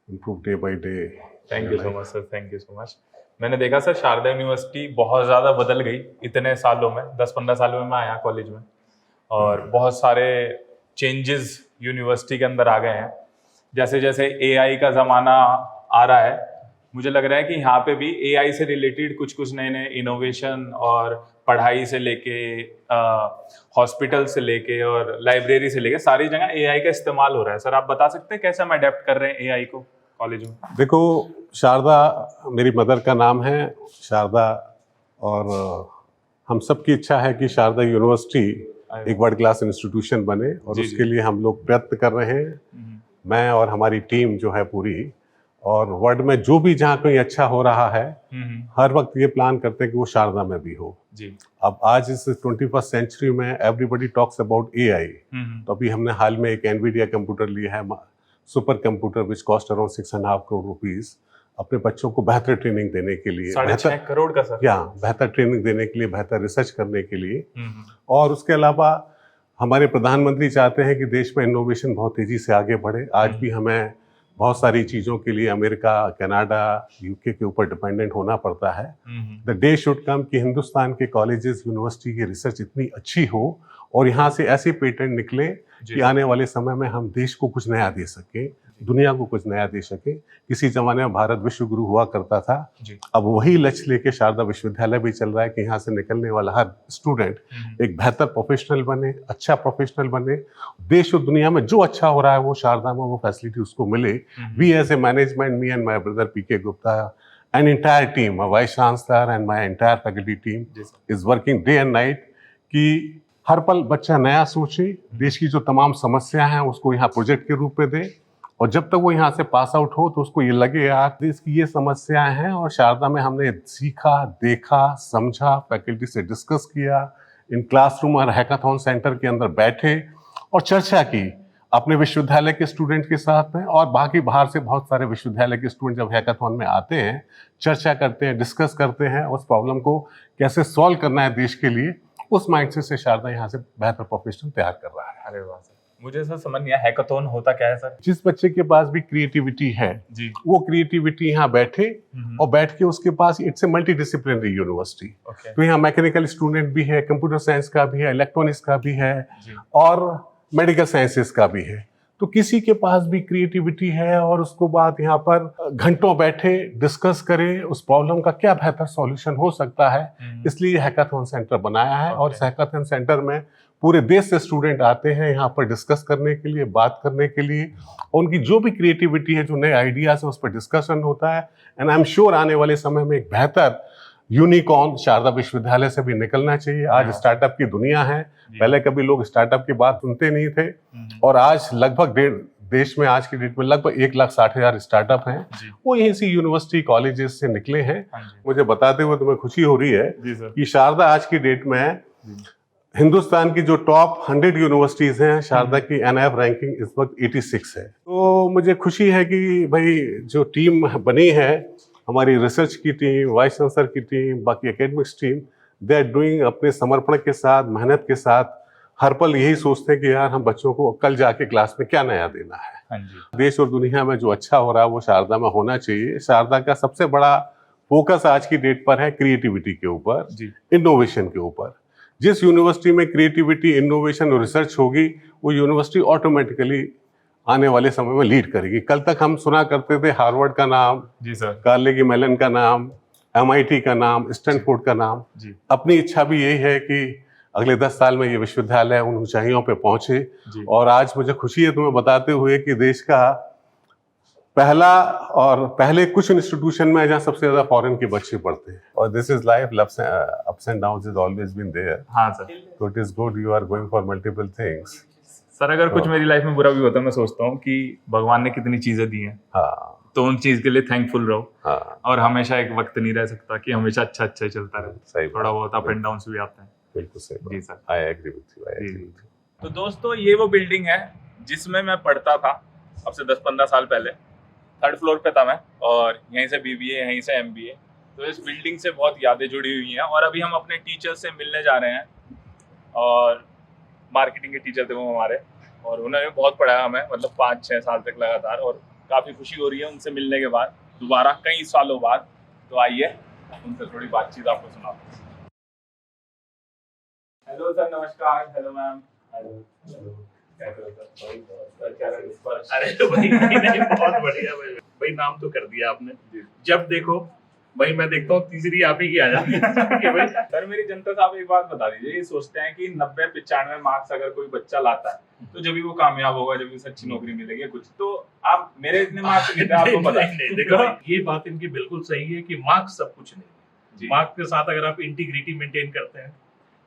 B: improve day by day.
A: Thank you so much sir, thank you so much. मैंने देखा sir Sharda university बहुत ज़्यादा बदल गई इतने सालों में, 10-15 सालों में मैं आया कॉलेज में, और बहुत सारे चेंजेस यूनिवर्सिटी के अंदर आ गए हैं। जैसे जैसे AI का ज़माना आ रहा है, मुझे लग रहा है कि यहाँ पे भी AI से रिलेटेड कुछ कुछ नए नए इनोवेशन, और पढ़ाई से लेके हॉस्पिटल से लेके और लाइब्रेरी से लेके सारी जगह AI का इस्तेमाल हो रहा है। सर आप बता सकते हैं कैसे हम अडेप्ट कर रहे हैं AI को कॉलेज में?
B: देखो, शारदा मेरी मदर का नाम है शारदा, और हम सब की इच्छा है कि शारदा यूनिवर्सिटी एक वर्ल्ड क्लास इंस्टीट्यूशन बने, और उसके लिए हम लोग प्रयत्न कर रहे हैं, मैं और हमारी टीम जो है पूरी। और वर्ल्ड में जो भी जहाँ कहीं अच्छा हो रहा है, हर वक्त ये प्लान करते हैं कि वो शारदा में भी हो
A: जी।
B: अब आज इस 21st सेंचुरी में एवरीबडी टॉक्स अबाउट AI, तो अभी हमने हाल में एक NVIDIA कंप्यूटर लिया है super computer which cost around 6.5 crore rupees अपने बच्चों को बेहतर ट्रेनिंग देने के लिए,
A: 6.5 करोड़ का सर,
B: या बेहतर ट्रेनिंग देने के लिए, बेहतर रिसर्च करने के लिए। और उसके अलावा हमारे प्रधानमंत्री चाहते हैं कि देश में इनोवेशन बहुत तेजी से आगे बढ़े। आज भी हमें बहुत सारी चीज़ों के लिए अमेरिका, कनाडा, यूके के ऊपर डिपेंडेंट होना पड़ता है। द डे शुड कम कि हिंदुस्तान के कॉलेजेस, यूनिवर्सिटी की रिसर्च इतनी अच्छी हो और यहाँ से ऐसे पेटेंट निकले कि आने वाले समय में हम देश को कुछ नया दे सकें, दुनिया को कुछ नया दे सके। किसी जमाने में भारत विश्व गुरु हुआ करता था, अब वही लक्ष्य लेके शारदा विश्वविद्यालय भी चल रहा है कि यहाँ से निकलने वाला हर स्टूडेंट एक बेहतर प्रोफेशनल बने, अच्छा प्रोफेशनल बने। देश और दुनिया में जो अच्छा हो रहा है वो शारदा में वो फैसिलिटी उसको मिले। We as a management, me and my brother PK Gupta, an entire team, my vice chancellor and my entire faculty team is working day and night कि हर पल बच्चा नया सोचे, देश की जो तमाम समस्या हैं उसको यहाँ प्रोजेक्ट के रूप में दे, और जब तक वो यहाँ से पास आउट हो तो उसको ये लगे यार देश की ये समस्याएं हैं और शारदा में हमने सीखा, देखा, समझा, फैकल्टी से डिस्कस किया, इन क्लासरूम और हैकाथॉन सेंटर के अंदर बैठे और चर्चा की अपने विश्वविद्यालय के स्टूडेंट के साथ में, और बाकी बाहर से बहुत सारे विश्वविद्यालय के स्टूडेंट जब हैकाथॉन में आते हैं, चर्चा करते हैं, डिस्कस करते हैं, उस प्रॉब्लम को कैसे सॉल्व करना है देश के लिए, उस माइंडसेट से शारदा यहाँ से बेहतर प्रोफेशनल तैयार कर रहा है।
A: अरे वाह सर, मुझे सर समझ नहीं आया हैकाथॉन होता क्या है सर?
B: जिस बच्चे के पास भी क्रिएटिविटी है
A: जी,
B: वो क्रिएटिविटी यहाँ बैठे और बैठ के उसके पास, it's a multi disciplinary university, तो यहाँ मैकेनिकल स्टूडेंट भी है, कंप्यूटर साइंस का भी है, इलेक्ट्रॉनिक्स का भी है और मेडिकल साइंसेस का भी है। तो किसी के पास भी क्रिएटिविटी है और उसको बाद यहाँ पर घंटों बैठे डिस्कस करे उस प्रॉब्लम का क्या बेहतर सॉल्यूशन हो सकता है, इसलिए हैकाथॉन सेंटर बनाया है। और इस हैकाथॉन सेंटर में पूरे देश से स्टूडेंट आते हैं यहाँ पर डिस्कस करने के लिए, बात करने के लिए, और उनकी जो भी क्रिएटिविटी है, जो नए आइडियाज है, उस पर डिस्कशन होता है। एंड आई एम श्योर आने वाले समय में एक बेहतर यूनिकॉर्न शारदा विश्वविद्यालय से भी निकलना चाहिए। आज स्टार्टअप की दुनिया है, पहले कभी लोग स्टार्टअप की बात सुनते नहीं थे, और आज लगभग देश में आज की डेट में लगभग 1,60,000 स्टार्टअप हैं, वो यहीं से यूनिवर्सिटी कॉलेजेस से निकले हैं। मुझे बताते हुए तुम्हें खुशी हो रही है कि शारदा आज की डेट में हिंदुस्तान की जो टॉप 100 यूनिवर्सिटीज हैं, शारदा की NIF रैंकिंग इस वक्त 86 है। तो मुझे खुशी है कि भाई जो टीम बनी है, हमारी रिसर्च की टीम, वाइस चांसलर की टीम, बाकी academics team, they are doing अपने समर्पण के साथ, मेहनत के साथ, हर पल यही सोचते हैं कि यार हम बच्चों को कल जाके क्लास में क्या नया देना है। देश और दुनिया में जो अच्छा हो रहा है वो शारदा में होना चाहिए। शारदा का सबसे बड़ा फोकस आज की डेट पर है क्रिएटिविटी के ऊपर, इनोवेशन के ऊपर। जिस यूनिवर्सिटी में क्रिएटिविटी, इनोवेशन और रिसर्च होगी, वो यूनिवर्सिटी ऑटोमेटिकली आने वाले समय में लीड करेगी। कल तक हम सुना करते थे हार्वर्ड का नाम,
A: जी सर,
B: कार्नेगी मेलन का नाम, MIT का नाम, स्टैनफोर्ड का नाम। अपनी इच्छा भी यही है कि अगले 10 साल में ये विश्वविद्यालय उन ऊंचाइयों पे पहुंचे। और आज मुझे खुशी है तुम्हें बताते हुए कि देश का पहले कुछ इंस्टीट्यूशन में जहाँ सबसे ज्यादा फॉरेन के बच्चे पढ़ते हैं, और this is life, ups and downs is always been there.
A: हाँ सर,
B: तो it is good, you are going for multiple things.
A: Sir अगर कुछ मेरी लाइफ में बुरा भी होता है, मैं सोचता हूँ कि भगवान ने कितनी चीजें दी हैं, तो उन चीज के लिए थैंकफुल रहो। और हमेशा एक वक्त नहीं रह सकता कि हमेशा अच्छा ही चलता रहे, थोड़ा बहुत अप एंड डाउन्स भी आते हैं।
B: बिल्कुल सही
A: जी sir,
B: I agree with you.
A: तो दोस्तों ये वो बिल्डिंग है जिसमें मैं पढ़ता था अब से 10-15 साल पहले। 3rd फ्लोर पे था मैं, और यहीं से BBA, यहीं से MBA। तो इस बिल्डिंग से बहुत यादें जुड़ी हुई हैं, और अभी हम अपने टीचर से मिलने जा रहे हैं, और मार्केटिंग के टीचर थे वो हमारे, और उन्होंने बहुत पढ़ाया हमें, मतलब 5-6 साल तक लगातार, और काफ़ी खुशी हो रही है उनसे मिलने के बाद दोबारा कई सालों बाद। तो आइए उनसे थोड़ी बातचीत आपको सुनाते हैं। हेलो सर, नमस्कार। Hello ma'am. हेलो।
C: अरे तो भाई नहीं, बहुत बढ़िया भाई, नाम तो कर दिया आपने। जब देखो भाई मैं देखता हूँ तीसरी आप ही की आ जाती है।
A: सर मेरी जनता साहब एक बात बता दीजिए, ये सोचते हैं कि 90-95 मार्क्स अगर कोई बच्चा लाता है तो जब भी वो कामयाब होगा, जब भी उसे अच्छी नौकरी मिलेगी कुछ, तो आप मेरे इतने मार्क्स लेते हैं, आपको पता है।
C: देखो ये बात इनकी बिल्कुल सही है कि मार्क्स सब कुछ नहीं। मार्क्स के साथ अगर आप इंटीग्रिटी मेंटेन करते हैं,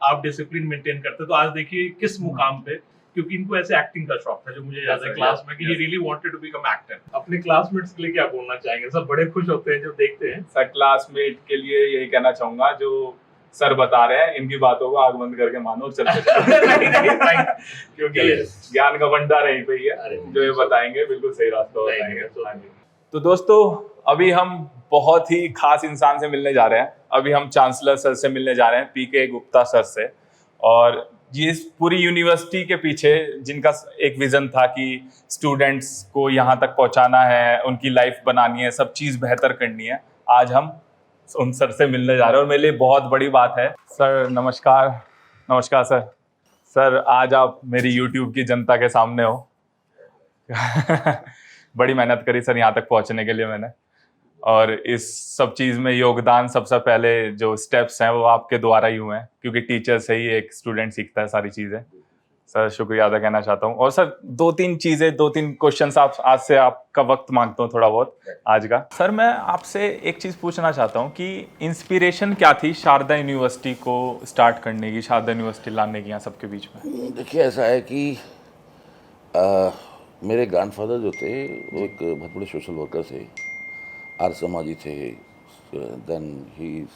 C: आप डिसिप्लिन मेंटेन करते हैं, तो आज देखिए किस मुकाम पे, क्योंकि इनको ऐसे एक्टिंग का शौक था, जो मुझे याद है क्लास में कि he really wanted to become actor. अपने क्लासमेट्स के लिए क्या बोलना चाहेंगे? सब बड़े खुश होते हैं जब देखते हैं।
A: सर क्लासमेट के लिए यही कहना चाहूंगा, जो सर बता रहे हैं, इनकी बातों को आग बंद करके मानो और चलते चलो। नहीं, क्योंकि ज्ञान का भंडार यहीं पे ही है, जो ये बताएंगे बिल्कुल सही रास्ता बताएंगे। हाँ जी। तो दोस्तों अभी हम बहुत ही खास इंसान से मिलने जा रहे हैं। अभी हम चांसलर सर से मिलने जा रहे हैं, पीके गुप्ता सर से। और ये पूरी यूनिवर्सिटी के पीछे जिनका एक विजन था कि स्टूडेंट्स को यहाँ तक पहुँचाना है, उनकी लाइफ बनानी है, सब चीज़ बेहतर करनी है, आज हम उन सर से मिलने जा रहे हैं और मेरे लिए बहुत बड़ी बात है। सर नमस्कार। नमस्कार सर। सर आज आप मेरी यूट्यूब की जनता के सामने हो। बड़ी मेहनत करी सर यहाँ तक पहुँचने के लिए मैंने, और इस सब चीज़ में योगदान सबसे पहले जो स्टेप्स हैं वो आपके द्वारा ही हुए हैं, क्योंकि टीचर से ही एक स्टूडेंट सीखता है सारी चीज़ें। सर शुक्रिया अदा कहना चाहता हूँ। और सर दो तीन क्वेश्चंस आप आज से आपका वक्त मांगता हूँ थोड़ा बहुत आज का। सर मैं आपसे एक चीज़ पूछना चाहता हूँ कि इंस्पिरेशन क्या थी शारदा यूनिवर्सिटी को स्टार्ट करने की, शारदा यूनिवर्सिटी लाने की यहाँ सबके बीच में?
L: देखिए ऐसा है कि मेरे ग्रैंडफादर जो थे वो एक बहुत बड़े सोशल वर्कर थे, आर्य समाजी थे। देन ही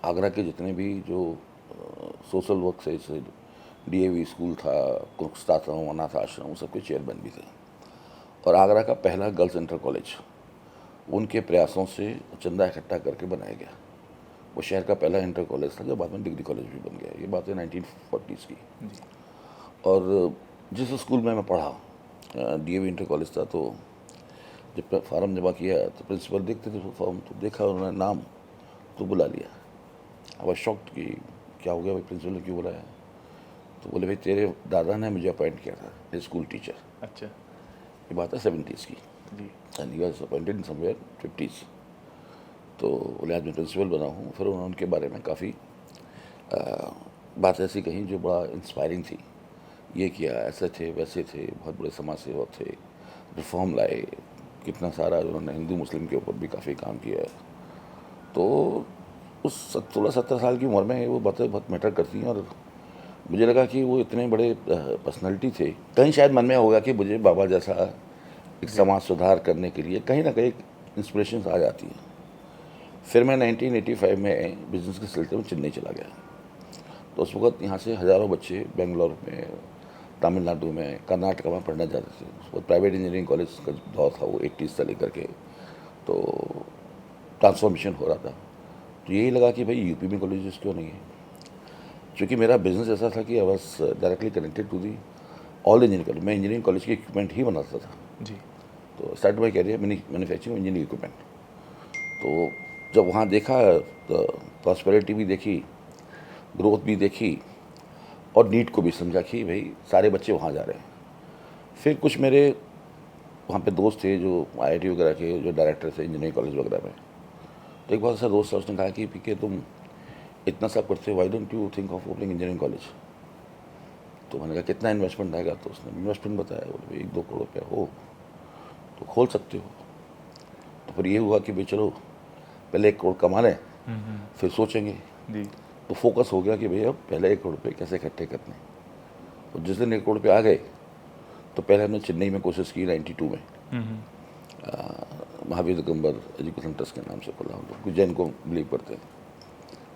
L: आगरा के जितने भी जो सोशल वर्क से DAV स्कूल था, कुक्स आश्रम, अनाथ आश्रम, सबके चेयरमैन भी थे। और आगरा का पहला गर्ल्स इंटर कॉलेज उनके प्रयासों से चंदा इकट्ठा करके बनाया गया। वो शहर का पहला इंटर कॉलेज था, जो बाद में डिग्री कॉलेज भी बन गया। ये बात है 1940s की। और जिस स्कूल में मैं पढ़ा DAV इंटर कॉलेज था, तो जब फार्म जमा किया तो प्रिंसिपल देखते थे फॉर्म, तो देखा उन्होंने नाम तो बुला लिया। आई वाज शॉक्ड कि क्या हो गया भाई, प्रिंसिपल ने क्यों बुलाया? तो बोले भाई तेरे दादा ने मुझे अपॉइंट किया था एज स्कूल टीचर।
A: अच्छा।
L: ये बात है 70s की
A: जी।
L: And he was appointed in somewhere 50s। तो बोले आज मैं प्रिंसिपल बना हूँ। फिर उन्होंने उनके बारे में काफ़ी बात ऐसी कही जो बड़ा इंस्पायरिंग थी। ये किया, ऐसे थे वैसे थे, बहुत बड़े समाज सेवक थे, रिफॉर्म लाए, कितना सारा उन्होंने हिंदू मुस्लिम के ऊपर भी काफ़ी काम किया है। तो उस 16-17 साल की उम्र में वो बातें बहुत मैटर करती हैं। और मुझे लगा कि वो इतने बड़े पर्सनालिटी थे, कहीं शायद मन में होगा कि मुझे बाबा जैसा एक समाज सुधार करने के लिए कहीं ना कहीं इंस्पिरेशन आ जाती है। फिर मैं 1985 में बिजनेस के सिलसिले में चेन्नई चला गया। तो उस वक्त यहाँ से हज़ारों बच्चे बेंगलोर में, तमिलनाडु में, कर्नाटका में पढ़ने जाते थे। उस वक्त प्राइवेट इंजीनियरिंग कॉलेज का दौर था, वो 80s से लेकर के तो ट्रांसफॉर्मेशन हो रहा था। तो यही लगा कि भाई यूपी में कॉलेजेस क्यों नहीं है। क्योंकि मेरा बिजनेस ऐसा था कि I was directly connected to the all engineering college. मैं इंजीनियरिंग कॉलेज के इक्विपमेंट ही बनाता था
A: जी।
L: तो start my career manufacturing engineering equipment. तो जब वहाँ देखा तो प्रॉस्पेरिटी भी देखी, ग्रोथ भी देखी, और नीड को भी समझा कि भाई सारे बच्चे वहाँ जा रहे हैं। फिर कुछ मेरे वहाँ पे दोस्त थे जो IIT वगैरह के जो डायरेक्टर थे इंजीनियरिंग कॉलेज वगैरह में। तो एक बार ऐसा दोस्त था, उसने कहा कि पीके तुम इतना सब करते हो, why don't you think of opening engineering college? तो मैंने कहा कितना इन्वेस्टमेंट आएगा? तो उसने इन्वेस्टमेंट बताया, बोले 1-2 करोड़ रुपया हो तो खोल सकते हो। तो फिर ये हुआ कि भाई चलो पहले 1 करोड़ कमा लें, फिर सोचेंगे
A: जी।
L: तो फोकस हो गया कि भैया पहले 1 करोड़ रुपये कैसे इकट्ठे करने। तो जिस दिन 1 करोड़ रुपये आ गए तो पहले हमने चेन्नई में कोशिश की 92 में, महावीर दिगंबर एजुकेशन ट्रस्ट के नाम से खोला। हम लोग जैन को बिलीव करते हैं,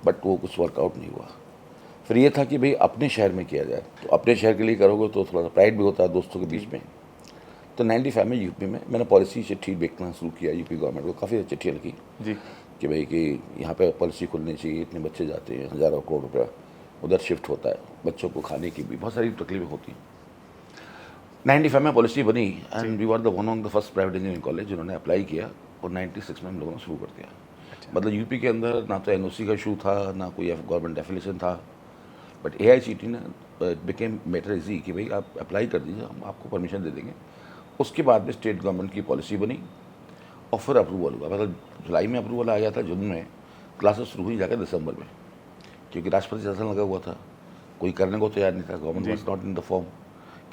L: बट वो कुछ वर्कआउट नहीं हुआ। फिर ये था कि भाई अपने शहर में किया जाए। तो अपने शहर के लिए करोगे तो थोड़ा सा प्राइड भी होता है दोस्तों के बीच में। तो 95 में यूपी में मैंने पॉलिसी चिट्ठी देखना शुरू किया। यूपी गवर्नमेंट को काफ़ी चिट्ठी लिखी
A: जी
L: कि भाई कि यहाँ पे पॉलिसी खुलनी चाहिए, इतने बच्चे जाते हैं, हज़ारों करोड़ रुपया उधर शिफ्ट होता है, बच्चों को खाने की भी बहुत सारी तकलीफें होती हैं। 95 में पॉलिसी बनी and we were the one of the first private engineering college जिन्होंने अप्लाई किया। और 96 में हम लोगों ने शुरू कर दिया। मतलब यूपी के अंदर ना तो NOC का इशू था, ना कोई गवर्नमेंट एफिलिएशन था, बट AICTE ने बिकेम मैटर इजी कि भाई आप अप्लाई कर दीजिए, हम आपको परमिशन दे देंगे। उसके बाद में स्टेट गवर्नमेंट की पॉलिसी बनी और फिर अप्रूवल हुआ। मतलब जुलाई में अप्रूवल आ गया था, जून में क्लासेस शुरू हुई जाकर दिसंबर में, क्योंकि राष्ट्रपति शासन लगा हुआ था, कोई करने को तैयार नहीं था। Government was not in the form.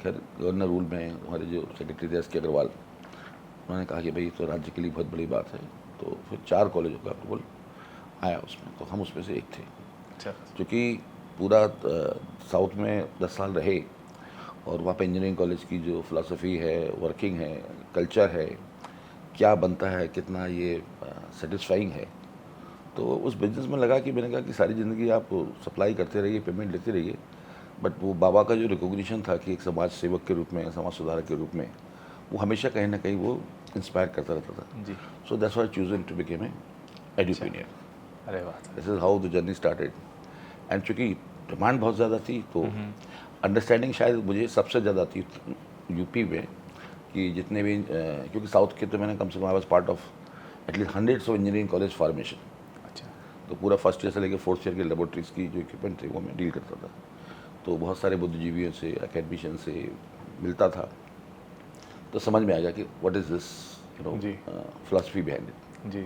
L: खैर गवर्नर रूल में हमारे जो सेक्रेटरी थे SK अग्रवाल, उन्होंने कहा कि भाई तो राज्य के लिए बहुत बड़ी बात है। तो फिर 4 कॉलेजों का अप्रूवल आया उसमें, तो हम उसमें से एक थे। क्योंकि पूरा साउथ में 10 साल रहे और वहाँ पे इंजीनियरिंग कॉलेज की जो फ़िलासफ़ी है, वर्किंग है, कल्चर है, क्या बनता है, कितना ये सेटिस्फाइंग है, तो तो उस बिजनेस में लगा कि मैंने कहा कि सारी ज़िंदगी आप सप्लाई करते रहिए, पेमेंट लेते रहिए, बट वो बाबा का जो रिकॉग्निशन था कि एक समाज सेवक के रूप में, समाज सुधारक के रूप में, वो हमेशा कहीं ना कहीं वो इंस्पायर करता रहता था
A: जी।
L: So that's why chosen to become a edupreneur.
A: अरे वाह।
L: This is how the journey started. And चूँकि डिमांड बहुत ज़्यादा थी तो अंडरस्टैंडिंग शायद मुझे सबसे ज़्यादा थी यूपी में कि जितने भी क्योंकि साउथ के तो मैंने कम से कम I was part of at least hundreds of engineering college formation.
A: अच्छा।
L: तो पूरा फर्स्ट ईयर से लेकर फोर्थ ईयर के लेबोरेटरीज की जो इक्विपमेंट थे वो मैं डील करता था। तो बहुत सारे बुद्धिजीवियों से, एकेडमिशियन से मिलता था, तो समझ में आ गया कि what is this philosophy behind it.
A: जी।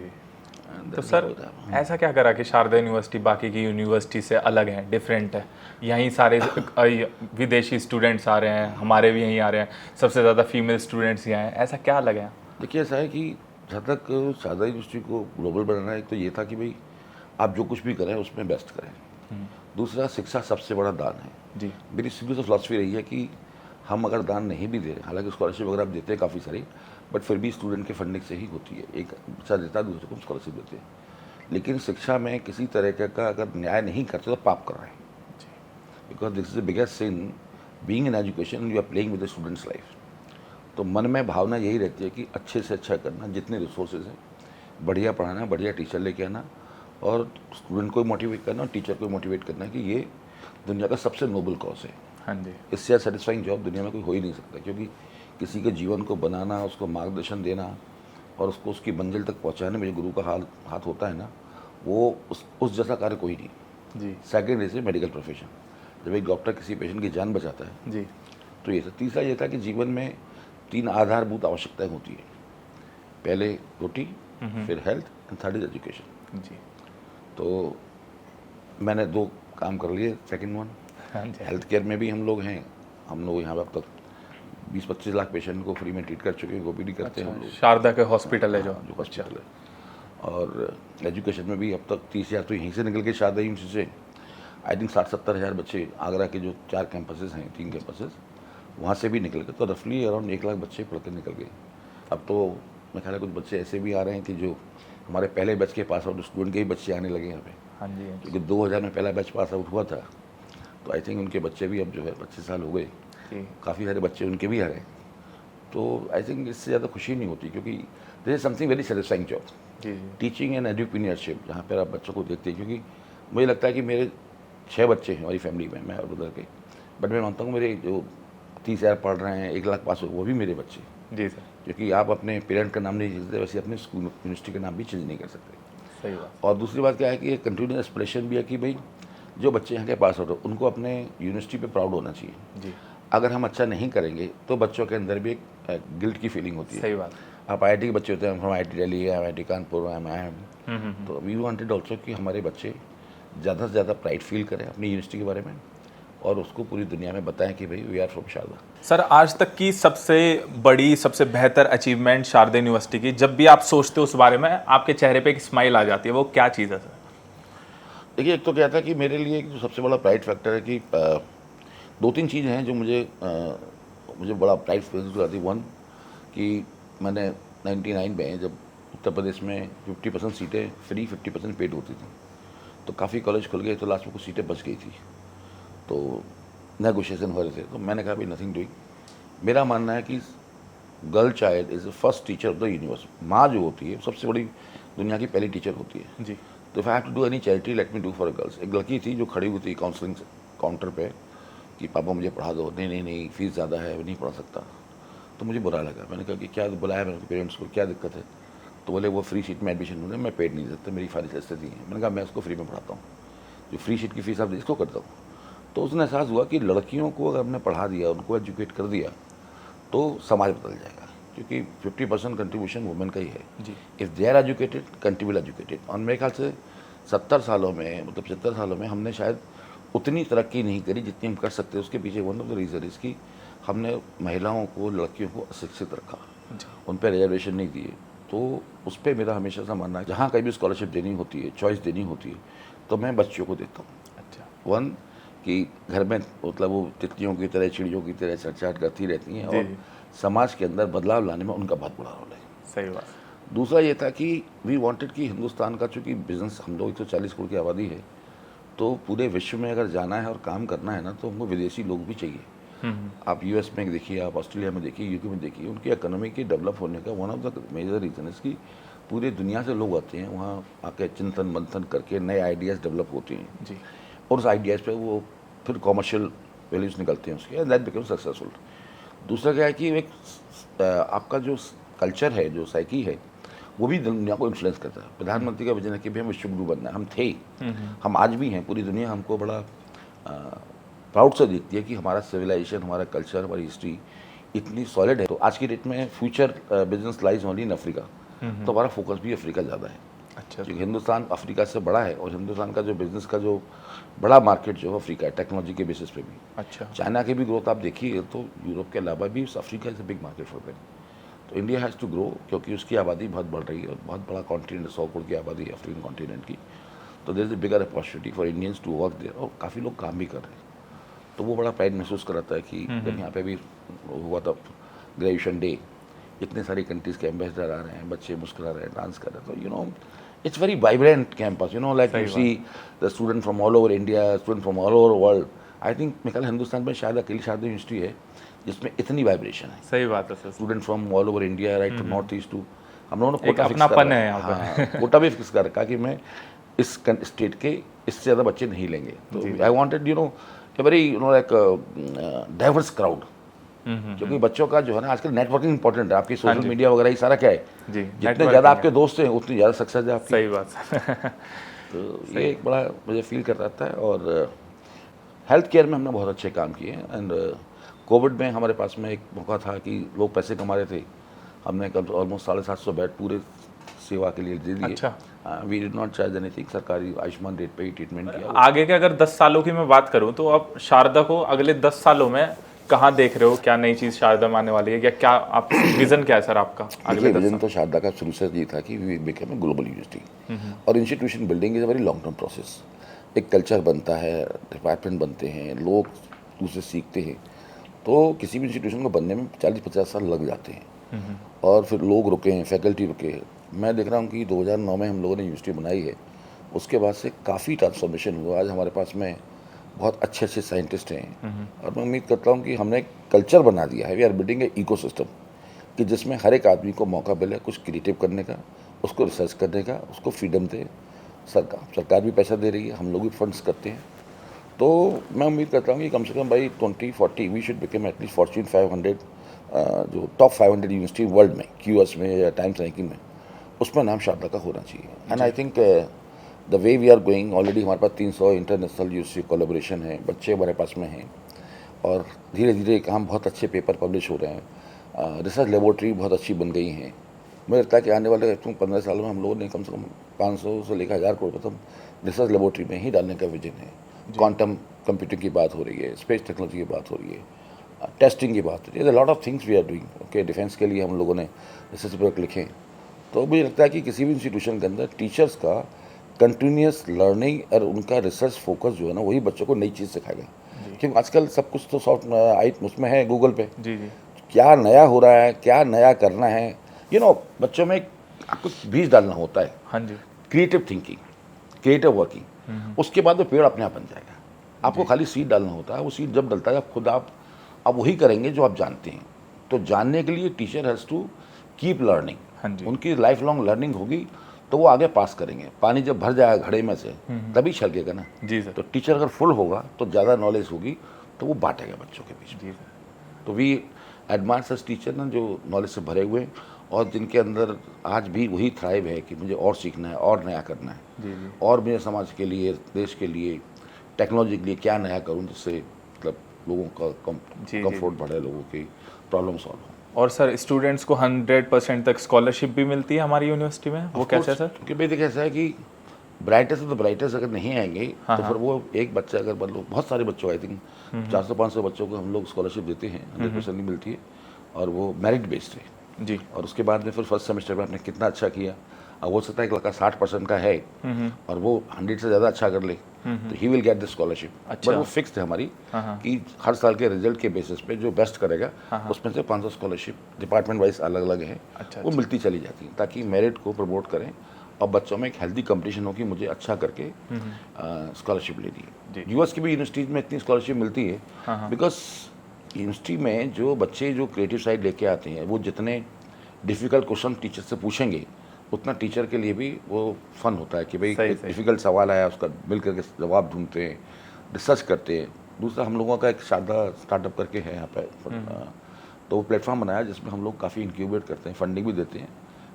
A: तो सर ऐसा क्या करा कि शारदा यूनिवर्सिटी बाकी की यूनिवर्सिटी से अलग है, डिफरेंट है? यहीं सारे विदेशी स्टूडेंट्स आ रहे हैं, हमारे भी यहीं आ रहे हैं, सबसे ज़्यादा फीमेल स्टूडेंट्स यहाँ हैं, ऐसा क्या अलग है?
L: देखिए ऐसा है कि जहाँ तक शारदा यूनिवर्सिटी को ग्लोबल बनाना है, एक तो ये था कि भाई आप जो कुछ भी करें उसमें बेस्ट करें। दूसरा, शिक्षा सबसे बड़ा दान है
A: जी।
L: मेरी सीधी फिलॉसफी रही है कि हम अगर दान नहीं भी दे रहे, हालांकि स्कॉलरशिप वगैरह आप देते हैं काफ़ी सारी, बट फिर भी स्टूडेंट के फंडिंग से ही होती है। एक बच्चा देता है, दूसरे को स्कॉलरशिप देते हैं, लेकिन शिक्षा में किसी तरह का अगर न्याय नहीं करते तो पाप कर रहे हैं। Because this is the biggest sin being in education, you are playing with the students life. तो मन में भावना यही रहती है कि अच्छे से अच्छा करना, जितने रिसोर्सेज हैं बढ़िया पढ़ाना, बढ़िया टीचर लेके आना, और स्टूडेंट को मोटिवेट करना और टीचर को मोटिवेट करना कि ये दुनिया का सबसे नोबल कॉज है।
A: हाँ जी।
L: इससे सेटिस्फाइंग जॉब दुनिया में कोई हो ही नहीं सकता, क्योंकि किसी के जीवन को बनाना, उसको मार्गदर्शन देना और उसको उसकी मंजिल तक पहुंचाने में जो गुरु का हाथ होता है ना, वो उस जैसा कार्य कोई नहीं
A: जी।
L: Second is medical profession. जब एक डॉक्टर किसी पेशेंट की जान बचाता है
A: जी।
L: तो ये था। तीसरा ये था कि जीवन में 3 आधारभूत आवश्यकताएं होती है, पहले रोटी, फिर health and third is education.
A: जी।
L: तो मैंने 2 काम कर लिए। सेकेंड वन, हेल्थ केयर में भी हम लोग हैं, हम लोग यहाँ पे अब तक 20-25 लाख पेशेंट को फ्री में ट्रीट कर चुके हैं, OPD करते हैं हम लोग।
A: शारदा के हॉस्पिटल है जो
L: हॉस्पिटल है। और एजुकेशन में भी अब तक 30,000 तो यहीं से निकल के शारदा यूनिवर्सिटी से, आई थिंक 60-70 हज़ार बच्चे आगरा के जो 4 कैंपसेस हैं, 3 कैंपसेस, वहाँ से भी निकल गए। तो रफली अराउंड 1 लाख बच्चे पढ़ के निकल गए। अब तो मैं ख्याल है कुछ बच्चे ऐसे भी आ रहे हैं कि जो हमारे पहले बैच के पास आउट स्टूडेंट के ही बच्चे आने लगे यहाँ पे।
A: हाँ जी।
L: क्योंकि 2000 में पहला बैच पास आउट हुआ था, तो आई थिंक उनके बच्चे भी अब जो है 25 साल हो गए, काफ़ी सारे बच्चे उनके भी आ रहे हैं। तो आई थिंक इससे ज़्यादा खुशी नहीं होती, क्योंकि this is something very satisfying job, teaching and entrepreneurship, जहाँ पर आप बच्चों को देखते हैं। क्योंकि मुझे लगता है कि मेरे 6 बच्चे हैं हमारी फैमिली में, मैं और उधर के, बट मैं मानता हूँ मेरे जो 30,000 पढ़ रहे हैं, 1 लाख पास हो, वो भी मेरे बच्चे।
A: जी सर।
L: क्योंकि आप अपने पेरेंट का नाम नहीं चेंजते, वैसे अपने स्कूल यूनिवर्सिटी का नाम भी चेंज नहीं कर सकते।
A: सही बात।
L: और दूसरी बात क्या है कि एक कंटिन्यूस एस्पिरेशन भी है कि भाई जो बच्चे यहाँ के पास आउट हो, उनको अपने यूनिवर्सिटी पे प्राउड होना चाहिए
A: जी।
L: अगर हम अच्छा नहीं करेंगे तो बच्चों के अंदर भी एक गिल्ट की फीलिंग होती है।
A: सही बात।
L: आप IIT के बच्चे होते हैं, from IIT Delhi, IIT Kanpur, IIM, तो वी वांटेड ऑल्सो कि हमारे बच्चे ज़्यादा से ज़्यादा प्राइड फील करें अपनी यूनिवर्सिटी के बारे में, और उसको पूरी दुनिया में बताएं कि भाई we are from Sharda.
A: Sir, आज तक की सबसे बड़ी, सबसे बेहतर अचीवमेंट शारदा यूनिवर्सिटी की, जब भी आप सोचते हो उस बारे में आपके चेहरे पे एक स्माइल आ जाती है, वो क्या चीज़ है सर?
L: देखिए, एक तो क्या था कि मेरे लिए जो सबसे बड़ा प्राइड फैक्टर है कि 2-3 चीज़ें हैं जो मुझे बड़ा प्राइड फील कराती। वन, कि मैंने 99 में जब उत्तर प्रदेश में 50% सीटें फ्री, 50% पेड होती थी, तो काफ़ी कॉलेज खुल गए, तो लास्ट में कुछ सीटें बच गई थी, तो नेगोशिएशन हो रहे थे। तो मैंने कहा भाई नथिंग डूइंग, मेरा मानना है कि girl child is the first teacher of the universe. माँ जो होती है सबसे बड़ी दुनिया की पहली टीचर होती है
A: जी।
L: तो if I have to do any charity, let me do for girls. एक लड़की थी जो खड़ी हुई थी काउंसलिंग काउंटर पे कि पापा मुझे पढ़ा दो, नहीं फीस ज़्यादा है, नहीं पढ़ा सकता। तो मुझे बुरा लगा, मैंने कहा कि क्या बुलाया मैंने पेरेंट्स को, क्या दिक्कत है? तो बोले वो फ्री सीट में एडमिशन ढूंढे, मैं पेड नहीं सकता, मेरी फाइनेंशियल स्थिति है। मैंने कहा मैं उसको फ्री में पढ़ाता हूँ, जो फ्री सीट की फीस आप इसको करता हूँ। तो उसने एहसास हुआ कि लड़कियों को अगर हमने पढ़ा दिया, उनको एजुकेट कर दिया, तो समाज बदल जाएगा, क्योंकि 50% कंट्रीब्यूशन वुमेन का ही है। If they are educated, country will educated. और मेरे ख्याल से 70 सालों में, मतलब 75 सालों में हमने शायद उतनी तरक्की नहीं करी जितनी हम कर सकते। उसके पीछे one of the reason is कि हमने महिलाओं को, लड़कियों को अशिक्षित रखा, उन पर रिजर्वेशन नहीं दिए। तो उस पर मेरा हमेशा से मानना है, जहाँ कहीं भी स्कॉलरशिप देनी होती है, चॉइस देनी होती है, तो मैं बच्चों को देता हूँ।
A: अच्छा।
L: वन, कि घर में मतलब वो तितलियों की तरह, चिड़ियों की तरह चटचाट करती रहती हैं, और समाज के अंदर बदलाव लाने में उनका बहुत बड़ा रोल है।
A: सही बात।
L: दूसरा ये था कि वी वांटेड कि हिंदुस्तान का चूँकि बिजनेस हम लोग 140 करोड़ की आबादी है, तो पूरे विश्व में अगर जाना है और काम करना है ना, तो हमको विदेशी लोग भी चाहिए। आप यूएस में देखिए, आप ऑस्ट्रेलिया में देखिए, यूके में देखिए, उनकी इकोनॉमी के डेवलप होने का one of the major reason है कि पूरे दुनिया से लोग आते हैं वहाँ, आके चिंतन मंथन करके नए आइडियाज़ डेवलप होते हैं
A: जी।
L: और उस आइडियाज़ पे वो फिर कॉमर्शियल वैल्यूज़ निकलते हैं उसके, एंड दैट बिकम सक्सेसफुल। दूसरा क्या है कि एक आपका जो कल्चर है, जो साइकी है, वो भी दुनिया को इन्फ्लुएंस करता है। प्रधानमंत्री का विजन है कि भाई हम विश्वगुरु बनना है, हम थे, हम आज भी हैं, पूरी दुनिया हमको बड़ा प्राउड से देखती है कि हमारा सिविलाइजेशन, हमारा कल्चर, हमारी हिस्ट्री इतनी सॉलिड है। तो आज की डेट में future business lies only in Africa, तो हमारा फोकस भी अफ्रीका ज़्यादा है।
A: अच्छा।
L: क्योंकि हिंदुस्तान अफ्रीका से बड़ा है और हिंदुस्तान का जो बिजनेस का जो बड़ा मार्केट जो है अफ्रीका है, टेक्नोलॉजी के बेसिस पे भी।
A: अच्छा।
L: चाइना की भी ग्रोथ आप देखिए तो यूरोप के अलावा भी Africa is a big market for them. तो इंडिया हैज़ टू ग्रो क्योंकि उसकी आबादी बहुत बढ़ रही है और बहुत बड़ा कॉन्टिनेंट, 100 करोड़ की आबादी है अफ्रीकन कॉन्टिनेंट की। तो there is a bigger opportunity for Indians to work there, और काफ़ी लोग काम भी कर रहे हैं। तो वो बड़ा प्राइड महसूस कराता है कि जब यहाँ पे भी हुआ था ग्रेजुएशन डे, इतने सारी कंट्रीज़ के एम्बेसडर आ रहे हैं, बच्चे मुस्कुरा रहे हैं, डांस कर रहे हैं। तो you know it's very vibrant campus, you know, like you see the student from all over India, student from all over world. I think मेरे ख्याल हिंदुस्तान में शायद अकेली शारदा यूनिवर्सिटी है जिसमें इतनी वाइब्रेशन है।
A: सही बात है sir.
L: Student from all over India, right from North East too, हम लोगों ने
A: एक अपनापन है यहाँ पे।
L: कोटा भी फिक्स कर रखा कि मैं इस स्टेट के इससे ज़्यादा बच्चे नहीं लेंगे। तो I wanted you know a very you know like diverse crowd, क्योंकि बच्चों का जो है ना आजकल नेटवर्किंग इंपॉर्टेंट है। आपकी सोशल मीडिया वगैरह ये सारा क्या है
A: जी,
L: जितने ज़्यादा आपके दोस्त हैं उतनी ज़्यादा सक्सेस है आपकी।
A: सही बात।
L: तो ये एक बड़ा मुझे फील करता है। और हेल्थ केयर में हमने बहुत अच्छे काम किए हैं। एंड कोविड में हमारे पास में एक मौका था कि लोग पैसे कमा रहे थे, हमने कब ऑलमोस्ट 750 बेड पूरे सेवा के लिए दे दिए।
A: अच्छा।
L: We did not charge anything, सरकारी आयुष्मान रेट पे ही ट्रीटमेंट किया।
A: आगे के अगर 10 सालों की मैं बात करूं तो अब शारदा को अगले 10 सालों में कहाँ देख रहे हो? क्या नई चीज़ शारदा में आने वाली है, या क्या आप विजन क्या है सर आपका अगले 10
L: विजन तो शारदा का शुरू से ये था कि we become a global university. और institution building is a very long term process. एक कल्चर बनता है, डिपार्टमेंट बनते हैं, लोग दूसरे सीखते हैं, तो किसी भी इंस्टीट्यूशन को बनने में 40-50 साल लग जाते हैं। और फिर लोग रुके हैं, फैकल्टी रुके हैं। मैं देख रहा हूँ कि 2009 में हम लोगों ने यूनिवर्सिटी बनाई है, उसके बाद से काफ़ी ट्रांसफॉर्मेशन हुआ। आज हमारे पास में बहुत अच्छे अच्छे साइंटिस्ट हैं और मैं उम्मीद करता हूँ कि हमने एक कल्चर बना दिया है। We are building a ecosystem कि जिसमें हर एक आदमी को मौका मिले कुछ क्रिएटिव करने का, उसको रिसर्च करने का, उसको फ्रीडम दे। सरकार भी पैसा दे रही है, हम लोग भी फंड्स करते हैं। तो मैं उम्मीद करता हूँ कि कम से कम by 2040 we should become at least Fortune 500 जो टॉप 500 यूनिवर्सिटी वर्ल्ड में, QS में या टाइम्स रैंकिंग में, उसमें नाम शारदा का होना चाहिए। And I think the way we are going, already हमारे पास 300 इंटरनेशनल यूनिवर्सिटी कोलैबोरेशन है, बच्चे हमारे पास में हैं और धीरे धीरे काम बहुत अच्छे पेपर पब्लिश हो रहे हैं। रिसर्च लेबोरेटरी बहुत अच्छी बन गई हैं। मुझे लगता है कि आने वाले 15 सालों में हम लोगों ने कम से कम 500 से लेकर 1000 करोड़ रुपये रिसर्च लेबोरेटरी में ही डालने का विजन है। क्वांटम कंप्यूटिंग की बात हो रही है, स्पेस टेक्नोलॉजी की बात हो रही है, टेस्टिंग की बात हो रही है। Lot of things we are doing. Okay, defence के लिए हम लोगों ने रिसर्च पेपर लिखे। तो मुझे लगता है कि किसी भी इंस्टीट्यूशन के अंदर टीचर्स का कंटिन्यूस लर्निंग और उनका रिसर्च फोकस जो है ना, वही बच्चों को नई चीज़ सिखाएगा। क्योंकि आजकल सब कुछ तो सॉफ्ट उसमें है, गूगल पे
A: जी जी,
L: क्या नया हो रहा है, क्या नया करना है, यू नो बच्चों में कुछ बीज डालना होता है।
A: हाँ जी,
L: क्रिएटिव थिंकिंग, क्रिएटिव वर्किंग, उसके बाद वो पेड़ अपने आप बन जाएगा। आपको खाली सीड डालना होता है, वो सीड जब डलता है आप खुद आप वही करेंगे जो आप जानते हैं। तो जानने के लिए teacher has to keep learning.
A: हाँ जी,
L: उनकी लाइफ लॉन्ग लर्निंग होगी तो वो आगे पास करेंगे। पानी जब भर जाएगा घड़े में से तभी छलकेगा ना
A: जी सर।
L: तो टीचर अगर फुल होगा तो ज़्यादा नॉलेज होगी तो वो बांटेगा बच्चों के बीच में। तो वी एडमायर सच टीचर ना जो नॉलेज से भरे हुए हैं और जिनके अंदर आज भी वही थ्राइव है कि मुझे और सीखना है और नया करना है
A: जी जी,
L: और मुझे समाज के लिए, देश के लिए, टेक्नोलॉजी के लिए क्या नया करूँ जिससे मतलब लोगों का कंफर्ट बढ़े, लोगों की प्रॉब्लम सॉल्व हो।
A: और सर स्टूडेंट्स को 100% तक स्कॉलरशिप भी मिलती है हमारी यूनिवर्सिटी में, वो कैसे है सर?
L: क्योंकि भाई देखिए ऐसा है कि ब्राइटेस्ट तो ब्राइटेस्ट अगर नहीं आएंगे तो फिर वो एक बच्चा अगर मतलब बहुत सारे बच्चों आई थिंक 400-500 बच्चों को हम लोग स्कॉलरशिप देते हैं, 100% नहीं मिलती है और वो मेरिट बेस्ड है। जी, और उसके बाद में फिर फर्स्ट सेमेस्टर में आपने कितना अच्छा किया। अब हो सकता है एक लड़का 60% का है और वो 100 से ज़्यादा अच्छा कर ले, तो he will get the scholarship.
A: अच्छा।
L: बट वो फिक्स है हमारी कि हर साल के रिजल्ट के बेसिस पे जो बेस्ट करेगा उसमें से 500 स्कॉलरशिप डिपार्टमेंट वाइज अलग अलग है, वो मिलती चली जाती है ताकि मेरिट को प्रमोट करें और बच्चों में एक हेल्दी कंपटीशन हो कि मुझे अच्छा करके स्कॉलरशिप लेनी है। यूएस की भी यूनिवर्सिटीज़ में इतनी स्कॉलरशिप मिलती है बिकॉज यूनिवर्सिटी में जो बच्चे जो क्रिएटिव साइड लेके आते हैं वो जितने डिफ़िकल्ट क्वेश्चन टीचर से पूछेंगे उतना टीचर के लिए भी वो फन होता है कि भाई डिफ़िकल्ट सवाल आया उसका मिल करके जवाब ढूंढते हैं, रिसर्च करते हैं। दूसरा हम लोगों का एक शानदार स्टार्टअप करके है यहाँ पे, तो वो प्लेटफॉर्म बनाया जिसमें हम लोग काफ़ी इंक्यूबेट करते हैं, फंडिंग भी देते हैं,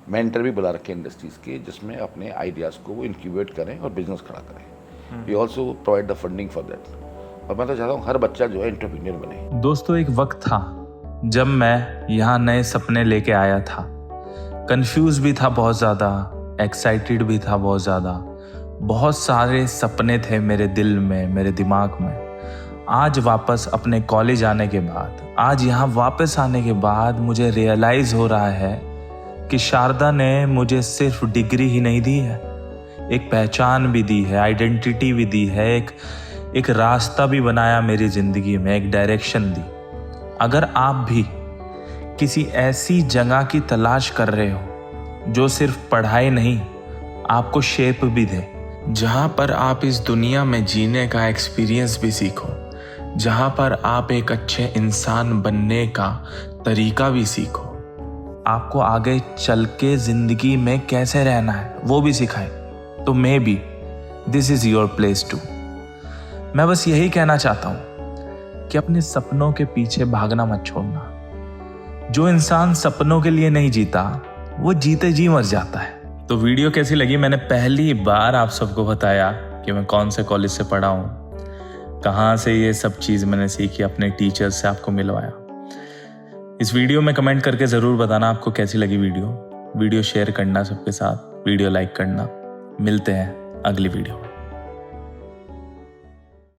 L: मेंटर भी बुला रखे हैं इंडस्ट्रीज़ के जिसमें अपने आइडियाज़ को वो इंक्यूबेट करें और बिजनेस खड़ा करें। We also provide the funding for that. और मैं तो चाहता हूँ हर बच्चा जो है एंटरप्रेन्योर बने।
A: दोस्तों, एक वक्त था जब मैं यहाँ नए सपने लेके आया था, कंफ्यूज भी था बहुत ज़्यादा, एक्साइटेड भी था बहुत ज़्यादा, बहुत सारे सपने थे मेरे दिल में, मेरे दिमाग में। आज वापस अपने कॉलेज आने के बाद, आज यहाँ वापस आने के बाद मुझे रियलाइज़ हो रहा है कि शारदा ने मुझे सिर्फ डिग्री ही नहीं दी है, एक पहचान भी दी है, आइडेंटिटी भी दी है, एक रास्ता भी बनाया मेरी ज़िंदगी में, एक डायरेक्शन दी। अगर आप भी किसी ऐसी जगह की तलाश कर रहे हो जो सिर्फ पढ़ाई नहीं, आपको शेप भी दे, जहाँ पर आप इस दुनिया में जीने का एक्सपीरियंस भी सीखो, जहाँ पर आप एक अच्छे इंसान बनने का तरीका भी सीखो, आपको आगे चल के ज़िंदगी में कैसे रहना है वो भी सिखाए, तो maybe this is your place too. मैं बस यही कहना चाहता हूँ कि अपने सपनों के पीछे भागना मत छोड़ना। जो इंसान सपनों के लिए नहीं जीता वो जीते जी मर जाता है। तो वीडियो कैसी लगी? मैंने पहली बार आप सबको बताया कि मैं कौन से कॉलेज से पढ़ा हूँ, कहाँ से ये सब चीज़ मैंने सीखी, अपने टीचर से आपको मिलवाया। इस वीडियो में कमेंट करके ज़रूर बताना आपको कैसी लगी वीडियो शेयर करना सबके साथ, वीडियो लाइक करना। मिलते हैं अगली वीडियो में।